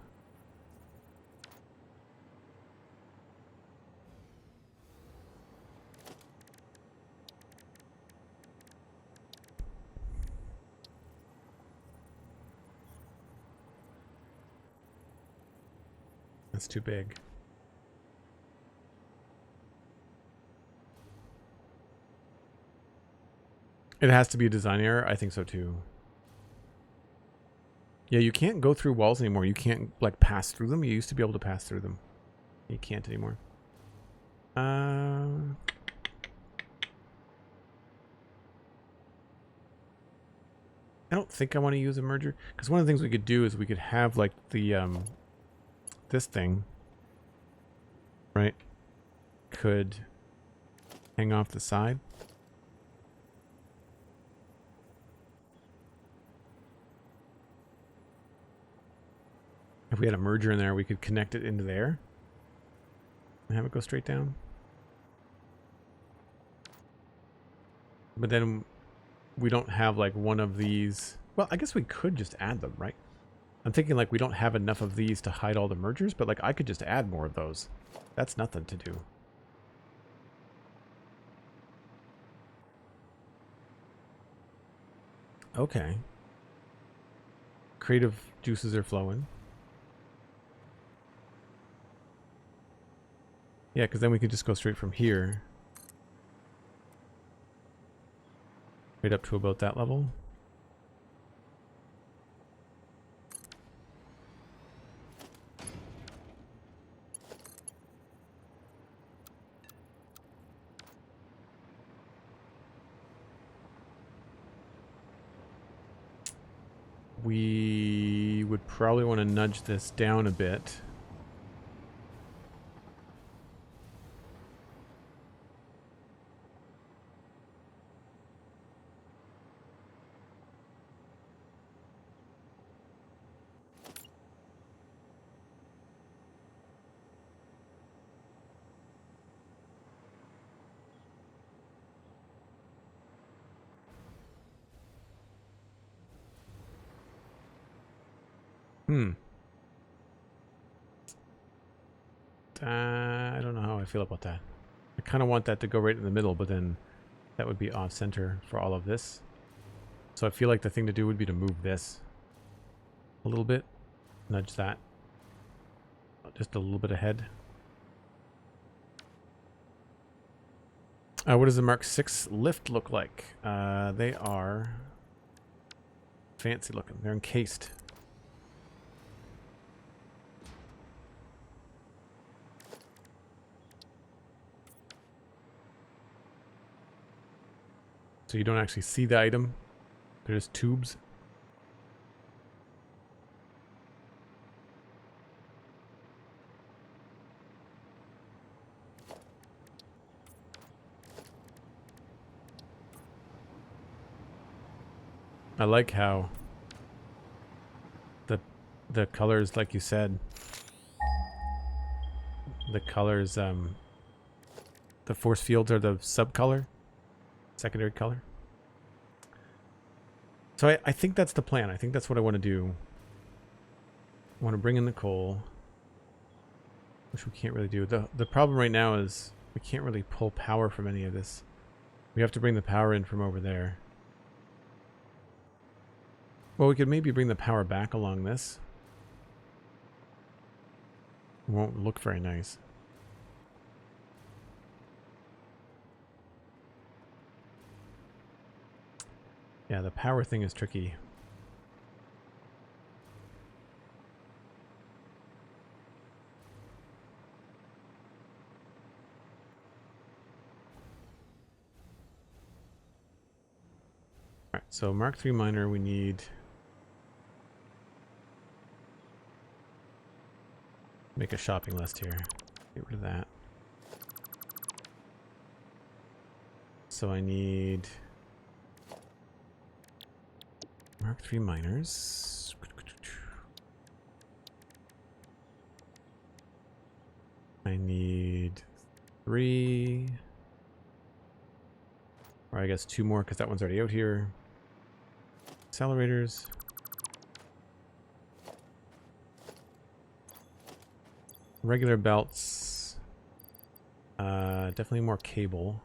That's too big. It has to be a design error. I think so too. Yeah, you can't go through walls anymore. You can't like pass through them. You used to be able to pass through them. You can't anymore. I don't think I want to use a merger, because one of the things we could do is we could have like the this thing, right, could hang off the side. If we had a merger in there, we could connect it into there and have it go straight down. But then we don't have like one of these. Well, I guess we could just add them, right? I'm thinking like we don't have enough of these to hide all the mergers, but like I could just add more of those. That's nothing to do. Okay. Creative juices are flowing. Yeah, because then we could just go straight from here. Right up to about that level. We would probably want to nudge this down a bit. I don't know how I feel about that. I kind of want that to go right in the middle, but then that would be off center for all of this. So I feel like the thing to do would be to move this a little bit. Nudge that just a little bit ahead. What does the Mark 6 lift look like? They are fancy looking. They're encased. So you don't actually see the item. They're just tubes. I like how the colors, like you said, the colors, the force fields are the subcolor, secondary color. So I think that's the plan. I think that's what I want to do. I want to bring in the coal, which we can't really do. The problem right now is we can't really pull power from any of this. We have to bring the power in from over there. Well, we could maybe bring the power back along this. It won't look very nice. Yeah, the power thing is tricky. Alright, so Mark 3 miner, we need... Make a shopping list here. Get rid of that. So I need... Mark 3 miners. I need 3. Or I guess 2 more because that one's already out here. Accelerators. Regular belts. Definitely more cable.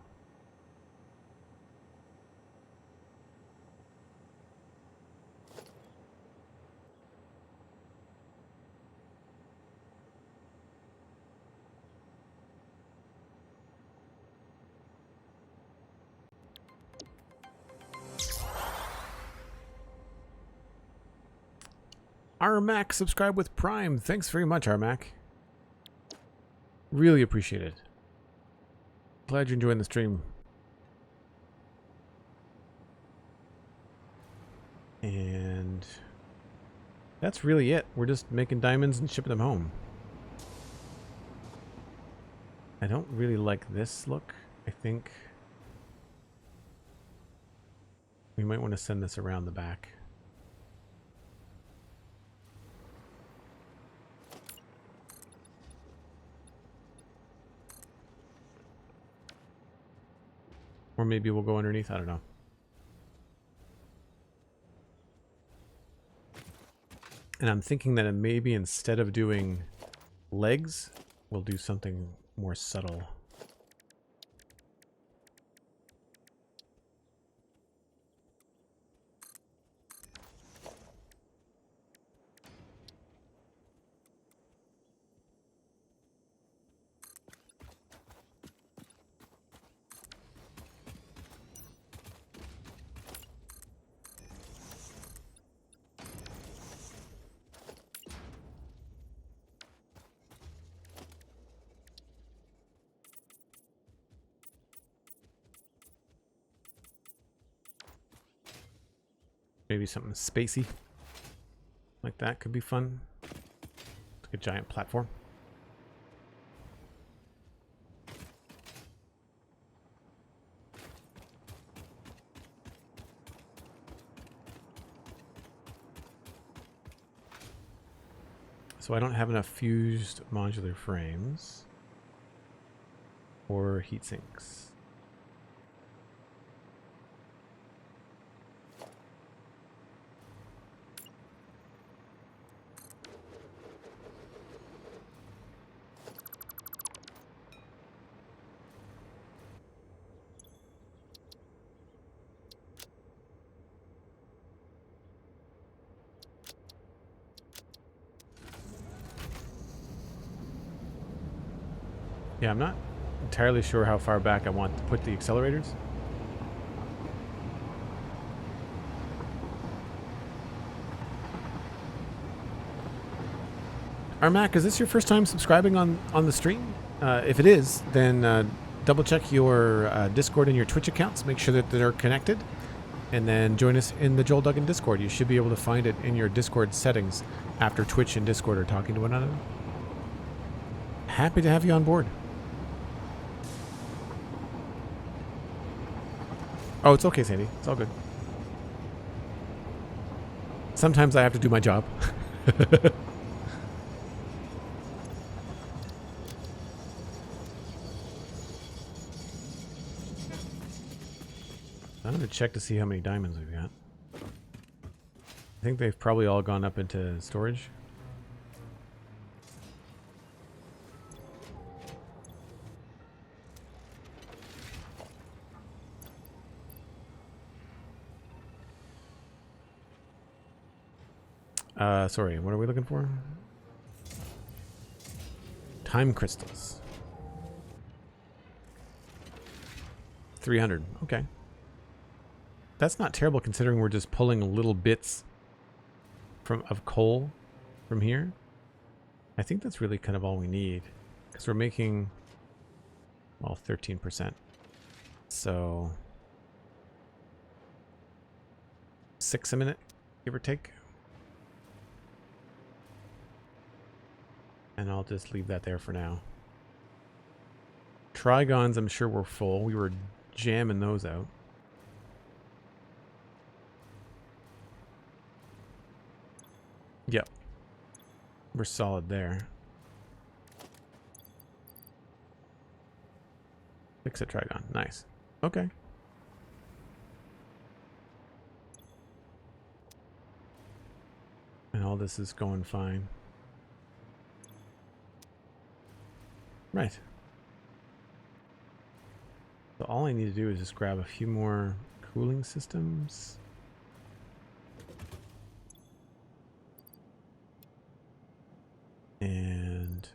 Armac subscribe with Prime. Thanks very much, Armac. Really appreciate it. Glad you're enjoying the stream. And that's really it. We're just making diamonds and shipping them home. I don't really like this look. I think we might want to send this around the back. Or maybe we'll go underneath. I don't know. And I'm thinking that maybe instead of doing legs, we'll do something more subtle. Maybe something spacey like that could be fun. Like a giant platform. So I don't have enough fused modular frames or heat sinks. Yeah, I'm not entirely sure how far back I want to put the accelerators. Armac, is this your first time subscribing on the stream? If it is, then double check your Discord and your Twitch accounts. Make sure that they're connected. And then join us in the Joel Duggan Discord. You should be able to find it in your Discord settings after Twitch and Discord are talking to one another. Happy to have you on board. Oh, it's okay, Sandy. It's all good. Sometimes I have to do my job. I'm going to check to see how many diamonds we've got. I think they've probably all gone up into storage. Sorry, what are we looking for? Time crystals. 300, okay. That's not terrible considering we're just pulling little bits of coal from here. I think that's really kind of all we need because we're making, well, 13%. So 6 a minute, give or take. And I'll just leave that there for now. Trigons, I'm sure we're full. We were jamming those out. Yep. We're solid there. FICSIT Trigon. Nice. Okay. And all this is going fine. Right. So all I need to do is just grab a few more cooling systems. And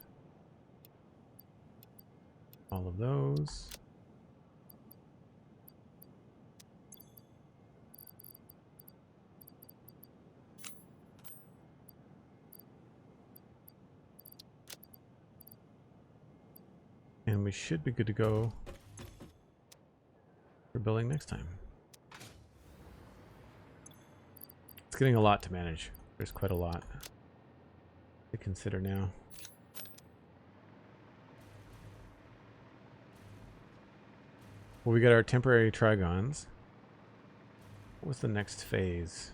all of those. And we should be good to go for building next time. It's getting a lot to manage. There's quite a lot to consider now. Well, we got our temporary Trigons. What's the next phase?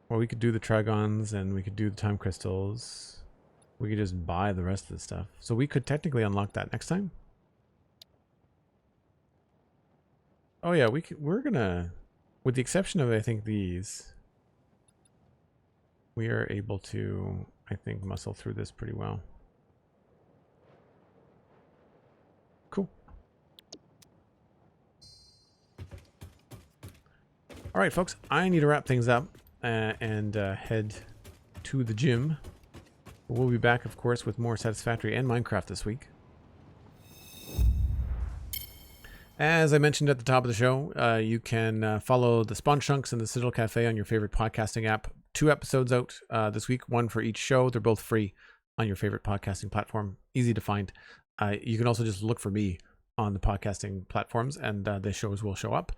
Well, we could do the Trigons and we could do the time crystals. We could just buy the rest of the stuff. So we could technically unlock that next time. Oh yeah, we're gonna, with the exception of I think these, we are able to, I think, muscle through this pretty well. Cool. All right, folks, I need to wrap things up and head to the gym. We'll be back, of course, with more Satisfactory and Minecraft this week. As I mentioned at the top of the show, you can follow the Spawn Chunks and the Citadel Cafe on your favorite podcasting app. 2 episodes out this week, 1 for each show. They're both free on your favorite podcasting platform. Easy to find. You can also just look for me on the podcasting platforms, and the shows will show up.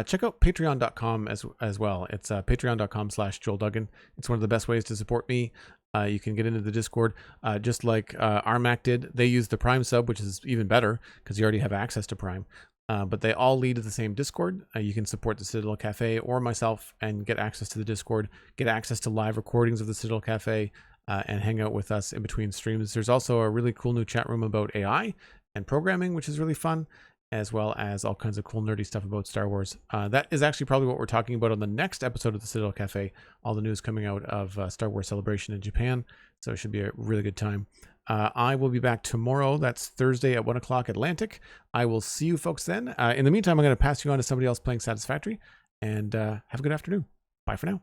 Check out patreon.com as well. It's patreon.com/JoelDuggan. It's one of the best ways to support me. You can get into the Discord, just like Armac did. They use the Prime sub, which is even better because you already have access to Prime. But they all lead to the same Discord. You can support the Citadel Cafe or myself and get access to the Discord, get access to live recordings of the Citadel Cafe, and hang out with us in between streams. There's also a really cool new chat room about AI and programming, which is really fun, as well as all kinds of cool nerdy stuff about Star Wars. That is actually probably what we're talking about on the next episode of the Citadel Cafe. All the news coming out of Star Wars Celebration in Japan. So it should be a really good time. I will be back tomorrow. That's Thursday at 1 o'clock Atlantic. I will see you folks then. In the meantime, I'm going to pass you on to somebody else playing Satisfactory. And have a good afternoon. Bye for now.